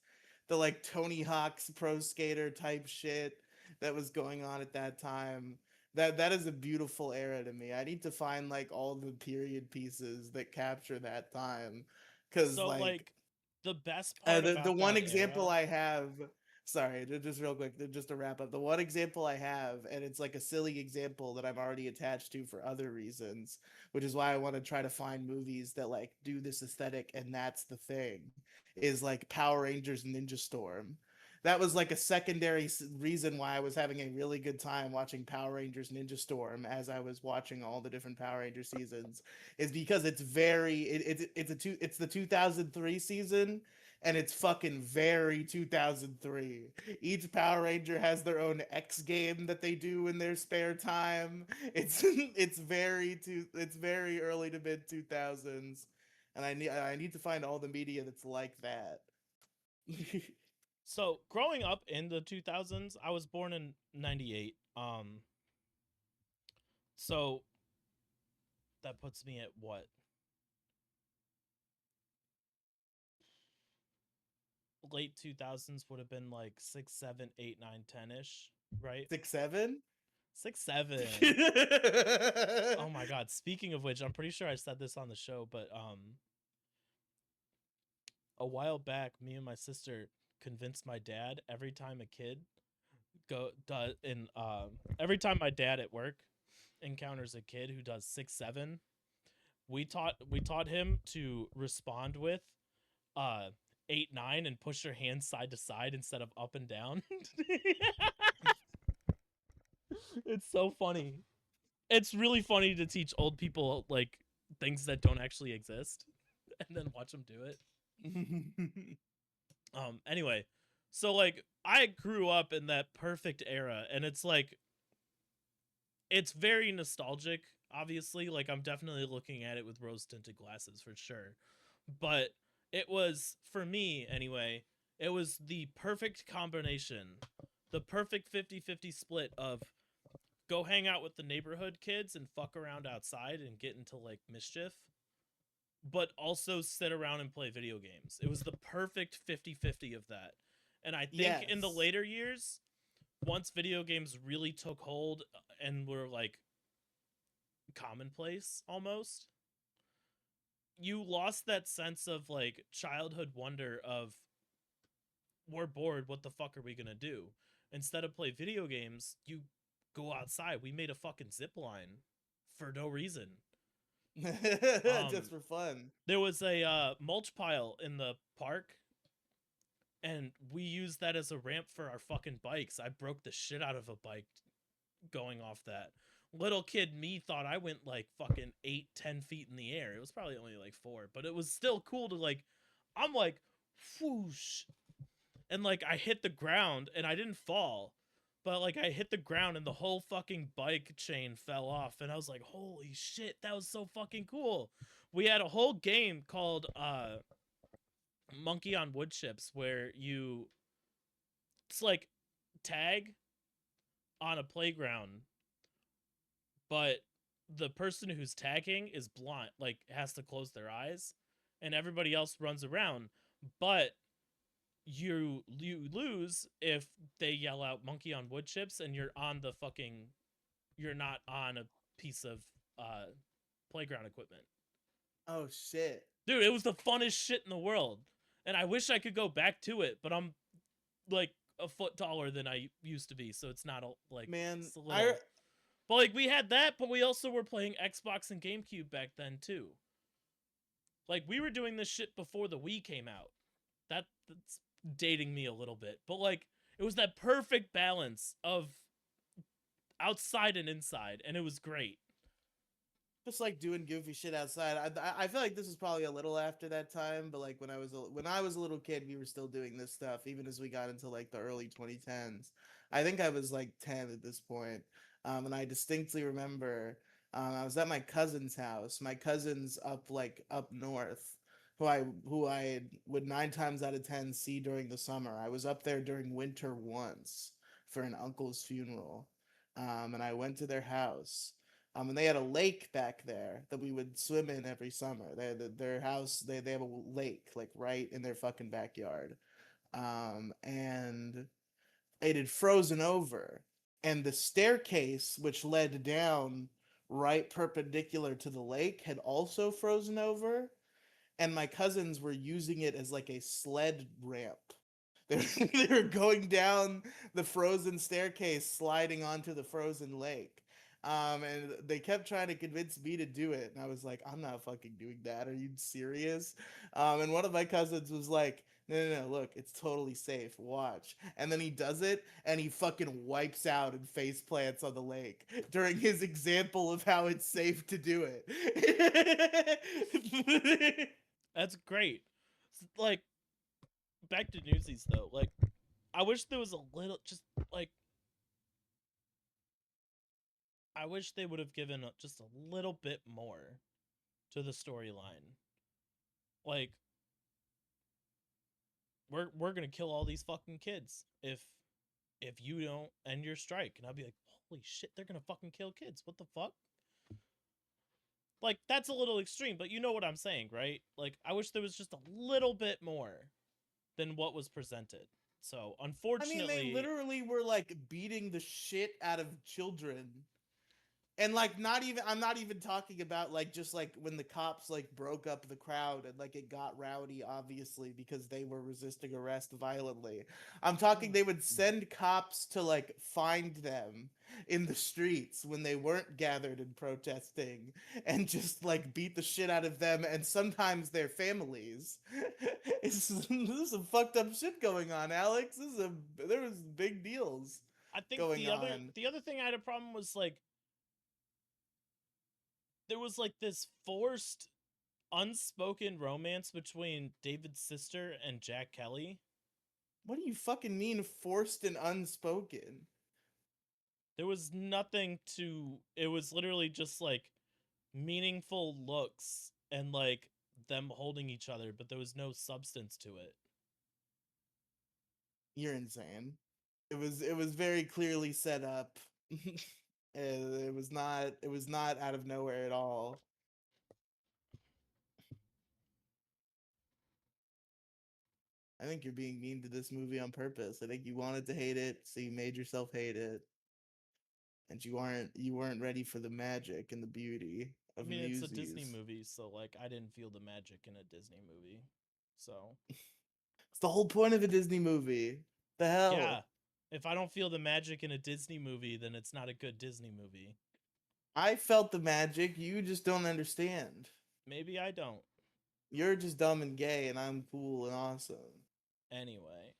the like Tony Hawk's Pro Skater type shit that was going on at that time. That is a beautiful era to me. I need to find like all the period pieces that capture that time, cuz so like like the best part the about one that example era. I have, sorry, just real quick, just to wrap up, the one example I have, and it's like a silly example that I'm already attached to for other reasons, which is why I want to try to find movies that like do this aesthetic, and that's the thing, is like Power Rangers Ninja Storm. That was like a secondary reason why I was having a really good time watching Power Rangers Ninja Storm as I was watching all the different Power Ranger seasons, is because it's very it's the 2003 season, and it's fucking very 2003. Each Power Ranger has their own X game that they do in their spare time. It's very early to mid 2000s, and I need to find all the media that's like that. So growing up in the 2000s, I was born in 98. So that puts me at what? Late 2000s would have been like 6, 7, 8, 9, 10 ish, right? 6, 7. 6, 7. Oh my god. Speaking of which, I'm pretty sure I said this on the show, but a while back, me and my sister convinced my dad every time a kid go does in every time my dad at work encounters a kid who does 6, 7, we taught him to respond with uh 8, 9 and push your hands side to side instead of up and down. It's so funny. It's really funny to teach old people like things that don't actually exist and then watch them do it. Anyway, so like I grew up in that perfect era and it's like it's very nostalgic, obviously. Like I'm definitely looking at it with rose tinted glasses for sure. But it was for me anyway, it was the perfect combination. The perfect 50-50 split of go hang out with the neighborhood kids and fuck around outside and get into like mischief, but also sit around and play video games. It was the perfect 50-50 of that. And I think in the Yes. later years, once video games really took hold and were like commonplace almost, you lost that sense of like childhood wonder of we're bored, what the fuck are we gonna do? Instead of play video games, you go outside. We made a fucking zip line for no reason. Just Um, for fun. there was a mulch pile in the park, and we used that as a ramp for our fucking bikes. I broke the shit out of a bike going off that. Little kid me thought I went like fucking 8, 10 feet in the air. It was probably only like 4, but it was still cool to like. I'm like, whoosh, and like I hit the ground and I didn't fall, but like I hit the ground and the whole fucking bike chain fell off, and I was like, holy shit, that was so fucking cool. We had a whole game called monkey on wood chips where you it's like tag on a playground, but the person who's tagging is blind, like has to close their eyes, and everybody else runs around. But you lose if they yell out "monkey on wood chips" and you're not on a piece of uh playground equipment. Oh shit. Dude, it was the funnest shit in the world, and I wish I could go back to it, but I'm like a foot taller than I used to be, so it's not like Man, it's a I little. But like we had that, but we also were playing Xbox and GameCube back then too. Like we were doing this shit before the Wii came out. That's dating me a little bit, but like it was that perfect balance of outside and inside, and it was great. just like doing goofy shit outside. I feel like this is probably a little after that time, but like when I was a little kid, we were still doing this stuff even as we got into like the early 2010s. I think I was like 10 at this point. And I distinctly remember I was at my cousin's house. My cousin's up north, who I would 9 times out of 10 see during the summer. I was up there during winter once for an uncle's funeral. And I went to their house, and they had a lake back there that we would swim in every summer. Their house, they have a lake like right in their fucking backyard. And it had frozen over, and the staircase which led down right perpendicular to the lake had also frozen over, and my cousins were using it as like a sled ramp. They were going down the frozen staircase, sliding onto the frozen lake. And they kept trying to convince me to do it, and I was like, "I'm not fucking doing that. Are you serious?" And one of my cousins was like, "No, no, no! Look, it's totally safe. Watch." And then he does it, and he fucking wipes out and face plants on the lake during his example of how it's safe to do it. That's great. Like back to Newsies though. Like I wish there was a little just like I wish they would have given just a little bit more to the storyline. Like we're gonna kill all these fucking kids if you don't end your strike, and I'd be like, holy shit, they're gonna fucking kill kids. What the fuck? Like that's a little extreme, but you know what I'm saying, right? Like I wish there was just a little bit more than what was presented. So I mean, they unfortunately, literally were like beating the shit out of children. And like not even I'm not even talking about like just like when the cops like broke up the crowd and like it got rowdy obviously because they were resisting arrest violently. I'm talking they would send cops to like find them in the streets when they weren't gathered and protesting and just like beat the shit out of them and sometimes their families. This is some fucked up shit going on, Alex. There was big deals I think going on. the other thing I had a problem was like there was like this forced unspoken romance between David's sister and Jack Kelly. What do you fucking mean forced and unspoken? There was nothing to it was literally just like meaningful looks and like them holding each other, but there was no substance to it. You're insane. It was very clearly set up. It was not out of nowhere at all. I think you're being mean to this movie on purpose. I think you wanted to hate it, so you made yourself hate it. And you weren't ready for the magic and the beauty I of mean, it's a Disney Newsies. movie, so like I didn't feel the magic in a Disney movie. So, It's the whole point of a Disney movie. The yeah. hell? If I don't feel the magic in a Disney movie, then it's not a good Disney movie. I felt the magic, you just don't understand. Maybe I don't. You're just dumb and gay, and I'm cool and awesome. Anyway,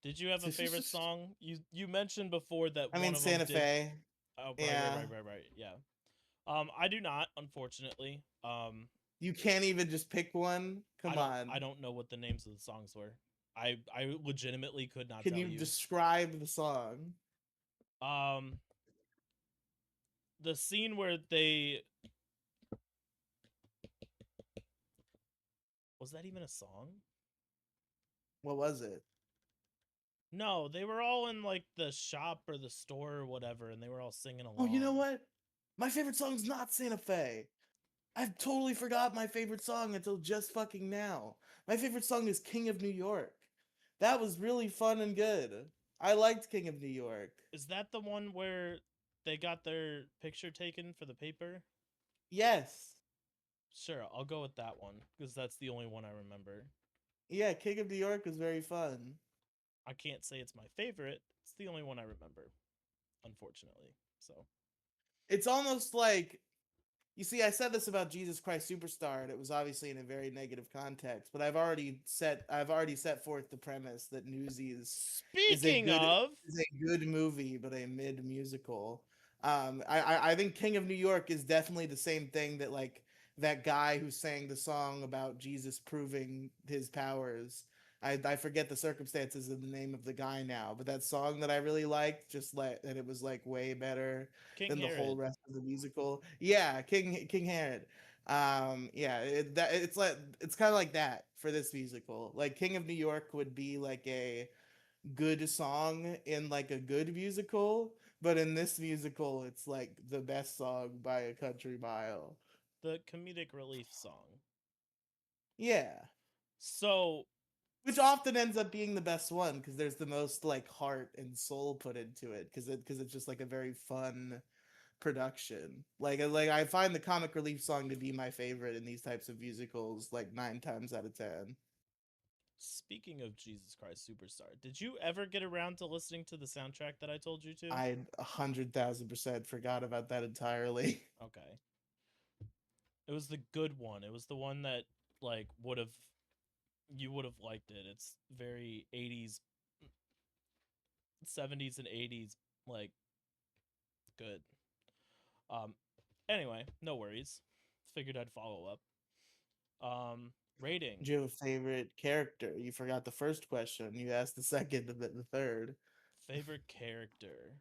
did you have a favorite song? You mentioned before that I one mean, of them Santa did. Fe. Oh, Yeah. right. Yeah. I do not, unfortunately. You can't even just pick one? Come I on. don't know what the names of the songs were. I legitimately could not Can tell you you. describe the song? Um, the scene where they was that even a song? What was it? No, they were all in like the shop or the store or whatever, and they were all singing Oh, you know along. what? My favorite song's not Santa Fe. I've totally forgot my favorite song until just fucking now. My favorite song is King of New York. That was really fun and good. I liked King of New York. Is that the one where they got their picture taken for the paper? Yes. Sure, I'll go with that one because that's the only one I remember. Yeah, King of New York was very fun. I can't say it's my favorite. It's the only one I remember, unfortunately. So, It's almost like you see, I said this about Jesus Christ Superstar, and it was obviously in a very negative context. But I've already set forth the premise that Newsies is a speaking good of, is a good movie, but a mid musical. I think King of New York is definitely the same thing that like that guy who sang the song about Jesus proving his powers. I forget the circumstances of the name of the guy now, but that song that I really liked, just like that it was like way better King than the whole Herod, rest of the musical. Yeah, King Herod. Yeah, it's kind of like that for this musical. Like King of New York would be like a good song in like a good musical, but in this musical it's like the best song by a country mile. the comedic relief song. Yeah. So, Which often ends up being the best one because there's the most like heart and soul put into it because it's just like a very fun production. Like I find the comic relief song to be my favorite in these types of musicals like 9 times out of 10. speaking of Jesus Christ Superstar, did you ever get around to listening to the soundtrack that I told you to? I 100,000% forgot about that entirely. Okay. It was the good one. It was the one that like would have you would have liked it. It's very 80s, 70s and 80s like good. Um anyway, no worries. Figured I'd follow up. Rating. Do you have a favorite character? You forgot the first question. You asked the second and then the third. Favorite character.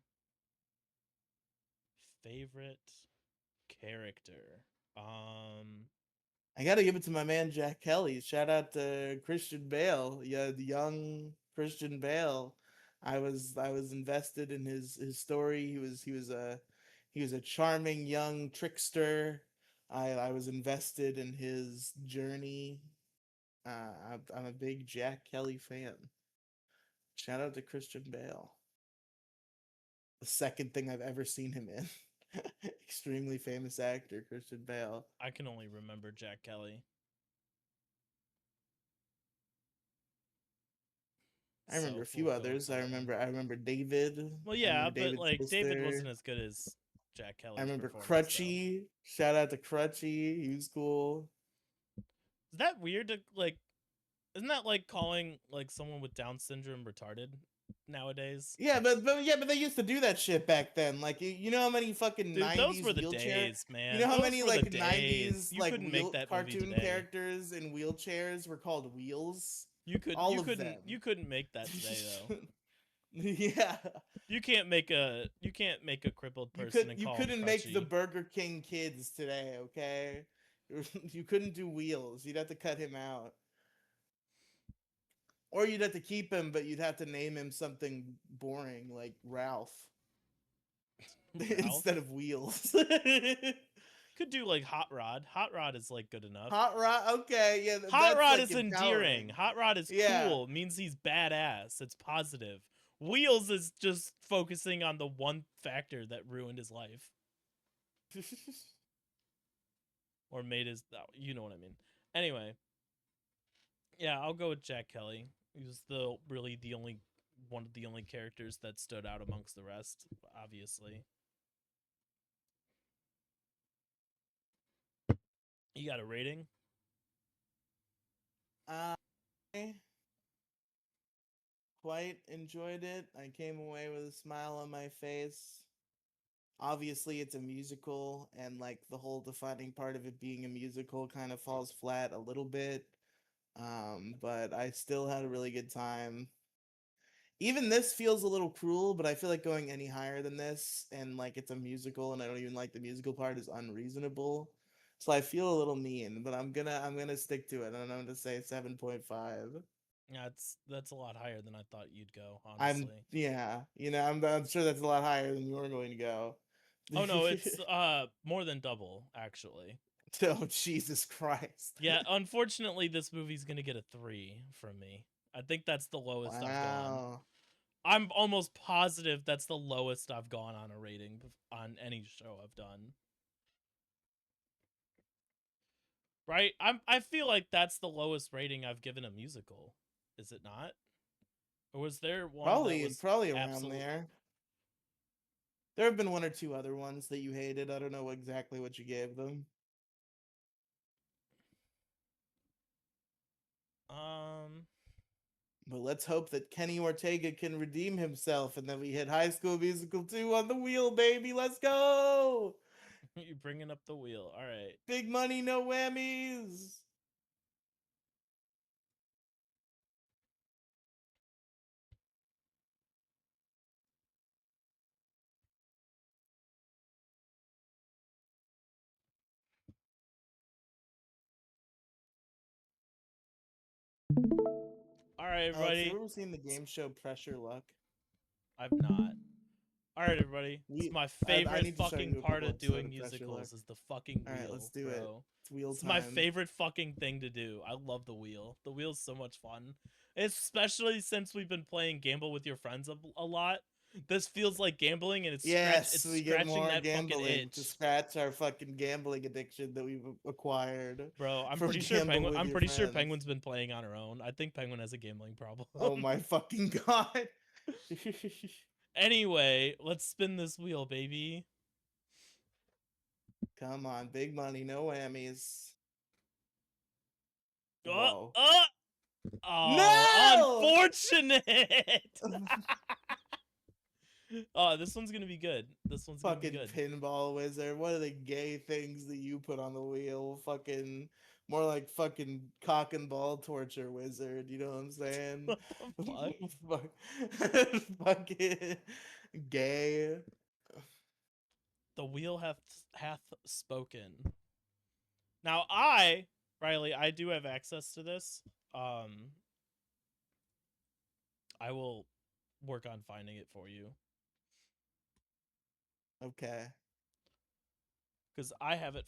Favorite character. Um I gotta give it to my man Jack Kelly. Shout out to Christian Bale. Yeah, the young Christian Bale. I was invested in his story. He was a charming young trickster. I was invested in his journey. I'm a big Jack Kelly fan. Shout out to Christian Bale. The second thing I've ever seen him in. Extremely famous actor Christian Bale. I can only remember Jack Kelly. I remember a Self few will go others. I blame. remember I remember David. Well, I yeah, remember but David's like David wasn't sister. as good as Jack I Kelly's remember performance though. Crutchy. Shout out to Crutchy. He was cool. Is that weird to like isn't that like calling like someone with Down syndrome retarded nowadays? Yeah, but they used to do that shit back then. Like you know how many fucking Dude, those 90s were the wheelchair days, you know man. how Those many were the like days. 90s You like couldn't make wheel that movie cartoon today. characters in wheelchairs were called wheels? You could All of them. you couldn't make that today though. Yeah. You can't make a crippled You person could and you call him couldn't make the crutchy. Burger King kids today, okay? You couldn't do wheels. You'd have to cut him out. Or you'd have to keep him, but you'd have to name him something boring like Ralph Ralph instead of Wheels. could do like Hot Rod. Hot Rod is like good enough. Hot Rod. Okay, yeah, Hot that's Rod like is endearing. empowering. Hot Rod is Yeah. cool. Means he's badass. It's positive. Wheels is just focusing on the one factor that ruined his life or made his. Oh, you know what I mean. Anyway, yeah, I'll go with Jack Kelly. He was the really the only one of the only characters that stood out amongst the rest. Obviously, you got a rating. I quite enjoyed it. I came away with a smile on my face. Obviously, it's a musical, and like the whole defining part of it being a musical kind of falls flat a little bit. But I still had a really good time. Even this feels a little cruel, but I feel like going any higher than this, and like it's a musical, and I don't even like the musical part, is unreasonable. So I feel a little mean, but I'm gonna stick to it, and I'm gonna say 7.5. Yeah, that's a lot higher than I thought you'd go, I'm honestly. yeah, I'm sure that's a lot higher than you're going to go. Oh no, it's more than double actually. Oh Jesus Christ! Yeah, unfortunately, this movie's gonna get a 3 from me. I think that's the lowest I've gone. Wow. I'm almost positive that's the lowest I've gone on a rating on any show I've done. Right? I feel like that's the lowest rating I've given a musical. Is it not? Or was there one that was Probably around absolute? there. There have been one or two other ones that you hated. I don't know exactly what you gave them. Um, But let's hope that Kenny Ortega can redeem himself and then we hit High School Musical 2 on the wheel, baby. Let's go! you're bringing up the wheel. All right. Big money, no whammies. All right, Alex, you everybody. ever seen the game show Pressure Luck? I've not. All right, everybody. It's my I favorite need to show fucking you a part couple of episodes doing of Pressure Luck. musicals is the fucking All right, let's wheel, do it. bro. It's wheel It's my time. favorite fucking thing to do. I love the wheel. The wheel's so much fun. Especially since we've been playing Gamble with Your Friends a lot. This feels like gambling and it's Yes, we get scratching more that fucking gambling to itch. scratch our fucking gambling addiction that we've acquired Bro, from Gamble with I'm Your pretty sure Friends. Penguin's been playing on her own. I think Penguin has a gambling problem. Oh my fucking god. Anyway, let's spin this wheel, baby. Come on, big money, no whammies. Oh, Whoa. oh, oh, No! unfortunate. Oh, this one's gonna be good. This one's gonna be Fucking good. pinball wizard. What are the gay things that you put on the wheel? Fucking more like fucking cock and ball torture wizard. You know what I'm saying? What the fuck? Fucking gay. The wheel hath spoken. Now Riely, I do have access to this. Um, I will work on finding it for you. Okay. Because I have it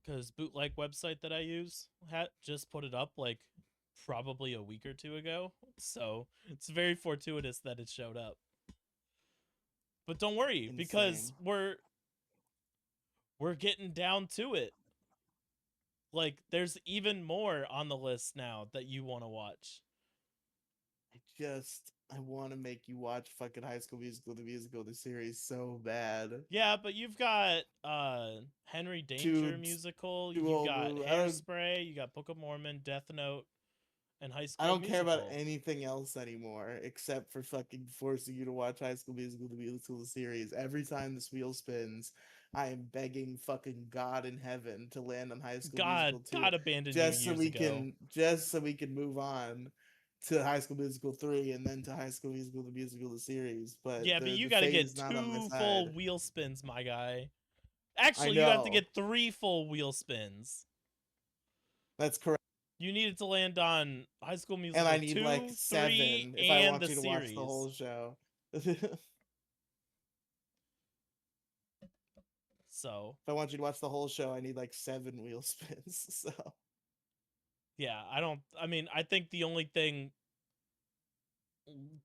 because bootleg website that I use had just put it up like probably a week or two ago. So it's very fortuitous that it showed up. But don't worry, because Insane. we're getting down to it. Like there's even more on the list now that you want to watch. I want to make you watch fucking High School Musical, the series so bad. Yeah, but you've got Henry Danger Too, musical, too you've old. got I don't. Hairspray, you got Book of Mormon, Death Note, and High I School don't care about Musical. anything else anymore except for fucking forcing you to watch High School Musical, the musical series. Every time this wheel spins, I am begging fucking God in heaven to land on High School Musical 2, God abandoned you years ago. just so we can move on to High School Musical 3 and then to High School Musical, the musical, the series. But Yeah, but you the got to fate get is not on my 2 full side. wheel spins, my guy. I Actually, you have to know. get 3 full wheel spins. That's correct. You needed to land on High School And I Musical need like 2, 3, 7 if I and want the you to watch the series. whole show. So, If I want you to watch the whole show, I need like 7 wheel spins. So yeah, I think the only thing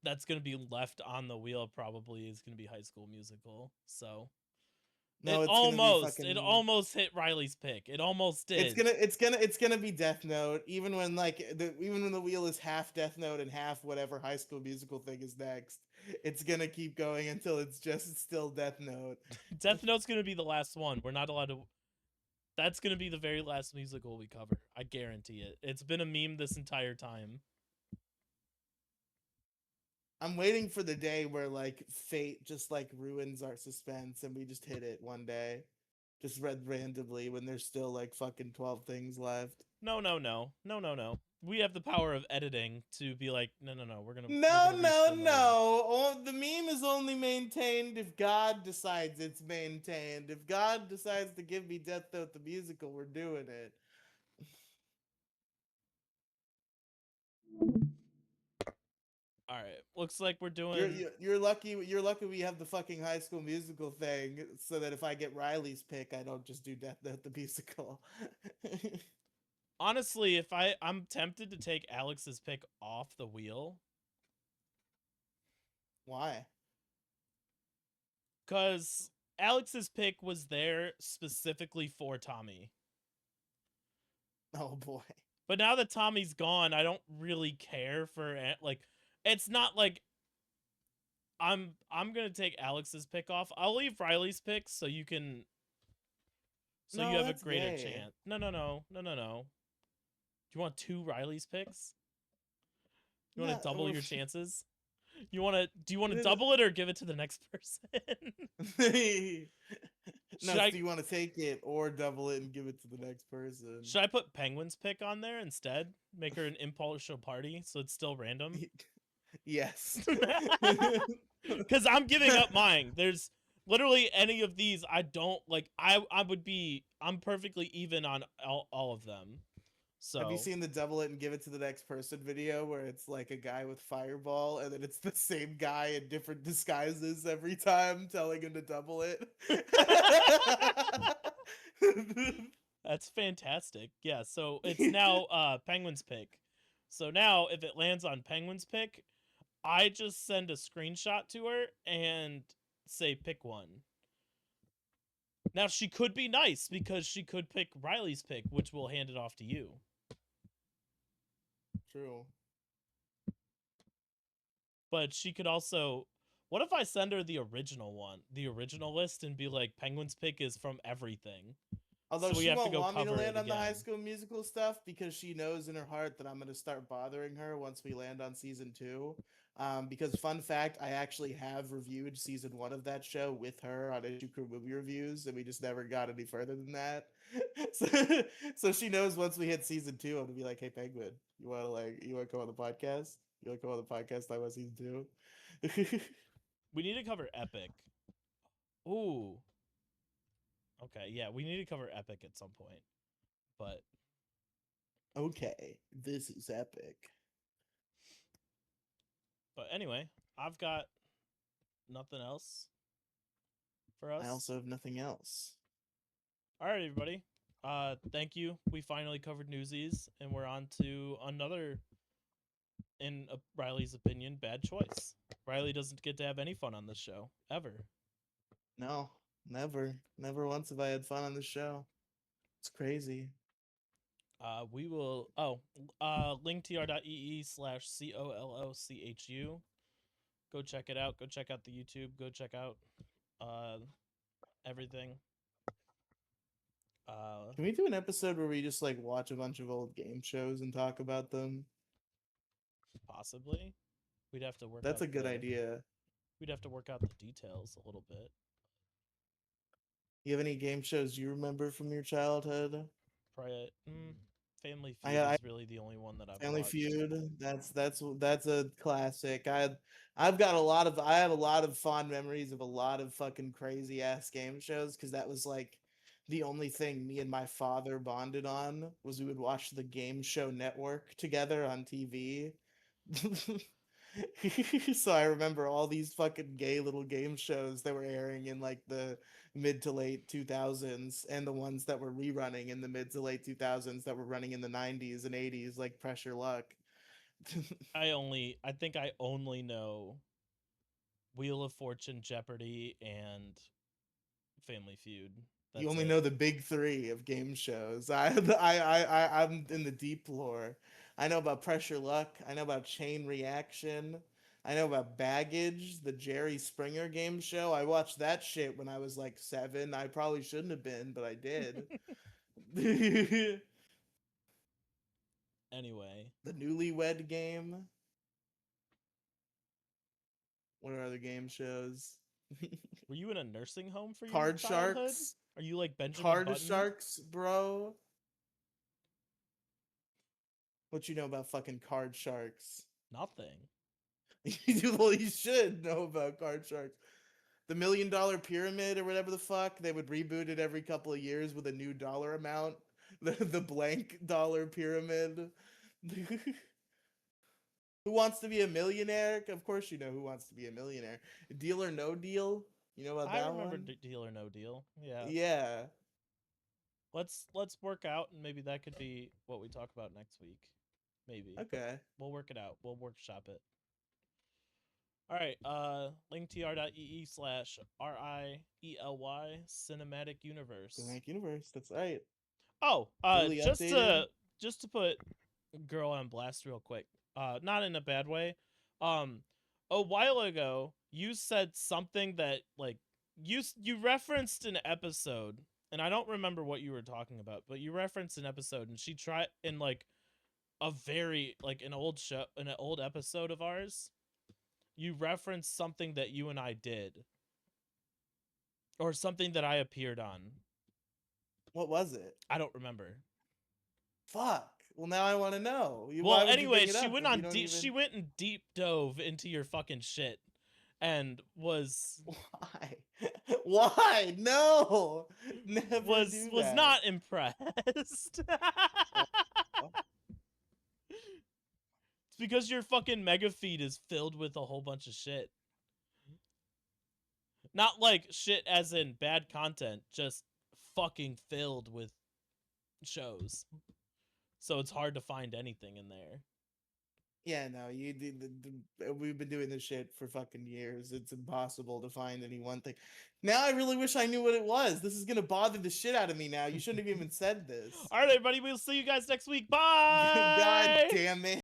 that's going to be left on the wheel probably is going to be High School Musical. So, no, it's gonna be it fucking. almost hit Riely's pick. It almost It's did. gonna be Death Note. Even when even when the wheel is half Death Note and half whatever High School Musical thing is next, it's gonna keep going until it's just still Death Note. Death Note's going to be the last one. We're not allowed to. That's going to be the very last musical we cover. I guarantee it. It's been a meme this entire time. I'm waiting for the day where like fate just like ruins our suspense and we just hit it one day, just read randomly when there's still like fucking 12 things left. No. We have the power of editing to be like, no. We're No, gonna no, respin the wheel. no. The meme is only maintained if God decides it's maintained. If God decides to give me Death Note the musical, we're doing it. All right. Looks like we're You're, doing. you're you're lucky. You're lucky we have the fucking High School Musical thing, so that if I get Riley's pick, I don't just do Death Note the musical. Honestly, if I'm tempted to take Alex's pick off the wheel, Why? because Alex's pick was there specifically for Tommy. Oh boy. But now that Tommy's gone, I don't really care for like. It's not like I'm gonna take Alex's pick off. I'll leave Riley's pick so you can you No, have a that's greater gay. chance. No. Do you want two Riley's picks? You want No. to double your chances? You want to? Do you want to No, double it or give it to the next person? so should I you want to take it or double it and give it to the next person? should I put Penguin's pick on there instead? Make her an impartial party so it's still random. Yes. Because I'm giving up mine. There's literally any of these I don't like. I would be. I'm perfectly even on all of them. Have you So seen the double it and give it to the next person video where it's like a guy with fireball and then it's the same guy in different disguises every time telling him to double it? that's fantastic. Yeah. So it's now Penguin's pick. So now if it lands on Penguin's pick, I just send a screenshot to her and say pick one. Now she could be nice because she could pick Riley's pick, which will hand it off to you. True. But she could also. What if I send her the original one, the original list, and be like, Penguin's pick is from everything. Although So we she have to won't go want me to cover land it on the High again. School Musical stuff because she knows in her heart that I'm going to start bothering her once we land on season 2. Because fun fact, I actually have reviewed season 1 of that show with her on Issue Crew Movie Reviews, and we just never got any further than that. so, so she knows once we hit season 2, I'm gonna be like, "Hey, Penguin, you want to come on the podcast? You want to come on the podcast? I want season 2." We need to cover Epic. Ooh. Okay, yeah, we need to cover Epic at some point. But Okay, this is epic. anyway, I've got nothing else for us. I also have nothing else. All right, everybody. Thank you. We finally covered Newsies, and we're on to another, in Riley's opinion, bad choice. Riley doesn't get to have any fun on this show ever. No, never. Never once have I had fun on this show. It's crazy. We will. linktr.ee/COLOCHU. Go check it out. Go check out the YouTube. Go check out everything. Can we do an episode where we just like watch a bunch of old game shows and talk about them? Possibly. We'd have to work. That's out a good the, idea. We'd have to work out the details a little bit. You have any game shows you remember from your childhood? Probably. Family I Feud got is really the only one that I've Family watched. Feud. That's a classic. I've got a lot of I have a lot of fond memories of a lot of fucking crazy ass game shows because that was like the only thing me and my father bonded on was we would watch the Game Show Network together on TV. So I remember all these fucking gay little game shows that were airing in like the mid to late 2000s and the ones that were rerunning in the mid to late 2000s that were running in the 90s and 80s like Pressure Luck. I think I only know Wheel of Fortune, Jeopardy, and Family Feud. That's You only it. know the big 3 of game shows. I'm in the deep lore. I know about Pressure Luck. I know about Chain Reaction. I know about Baggage, the Jerry Springer game show. I watched that shit when I was like 7. I probably shouldn't have been, but I did. The Anyway, Newlywed Game. What are other game shows? were you in a nursing home for your Card childhood? Sharks. Are you like Benjamin Card Button? Sharks, bro. What you know about fucking Card Sharks? Nothing. Well, you should know about Card Sharks. The $1 Million Pyramid or whatever the fuck, they would reboot it every couple of years with a new dollar amount. The blank dollar pyramid. Who Wants to Be a Millionaire? Of course, you know Who Wants to Be a Millionaire. Deal or No Deal? You know about I that remember one? Deal or No Deal. Yeah. Yeah. Let's work out, and maybe that could be what we talk about next week. Maybe, but Okay. we'll work it out. We'll workshop it. All right. linktr.ee/RIELY Cinematic Universe. Cinematic Universe. That's right. Oh, Duly updated. just to put girl on blast real quick. Not in a bad way. Um, a while ago, you said something that like you referenced an episode, and I don't remember what you were talking about, but you referenced an episode, and she tried in like a very like an old show, in an old episode of ours. You referenced something that you and I did, or something that I appeared on. What was it? I don't remember. Fuck. Well, now I want to know. Well, Why would you anyway, bring it up if you don't she even? went and deep dove into your fucking shit and was Why? Why? No. Never do was that. not impressed. Oh, It's because your fucking mega feed is filled with a whole bunch of shit. Not like shit as in bad content, just fucking filled with shows. So it's hard to find anything in there. yeah, no, we've been doing this shit for fucking years. It's impossible to find any one thing. Now I really wish I knew what it was. This is gonna bother the shit out of me now. You shouldn't have even said this. All right, everybody, we'll see you guys next week. God Bye. damn it.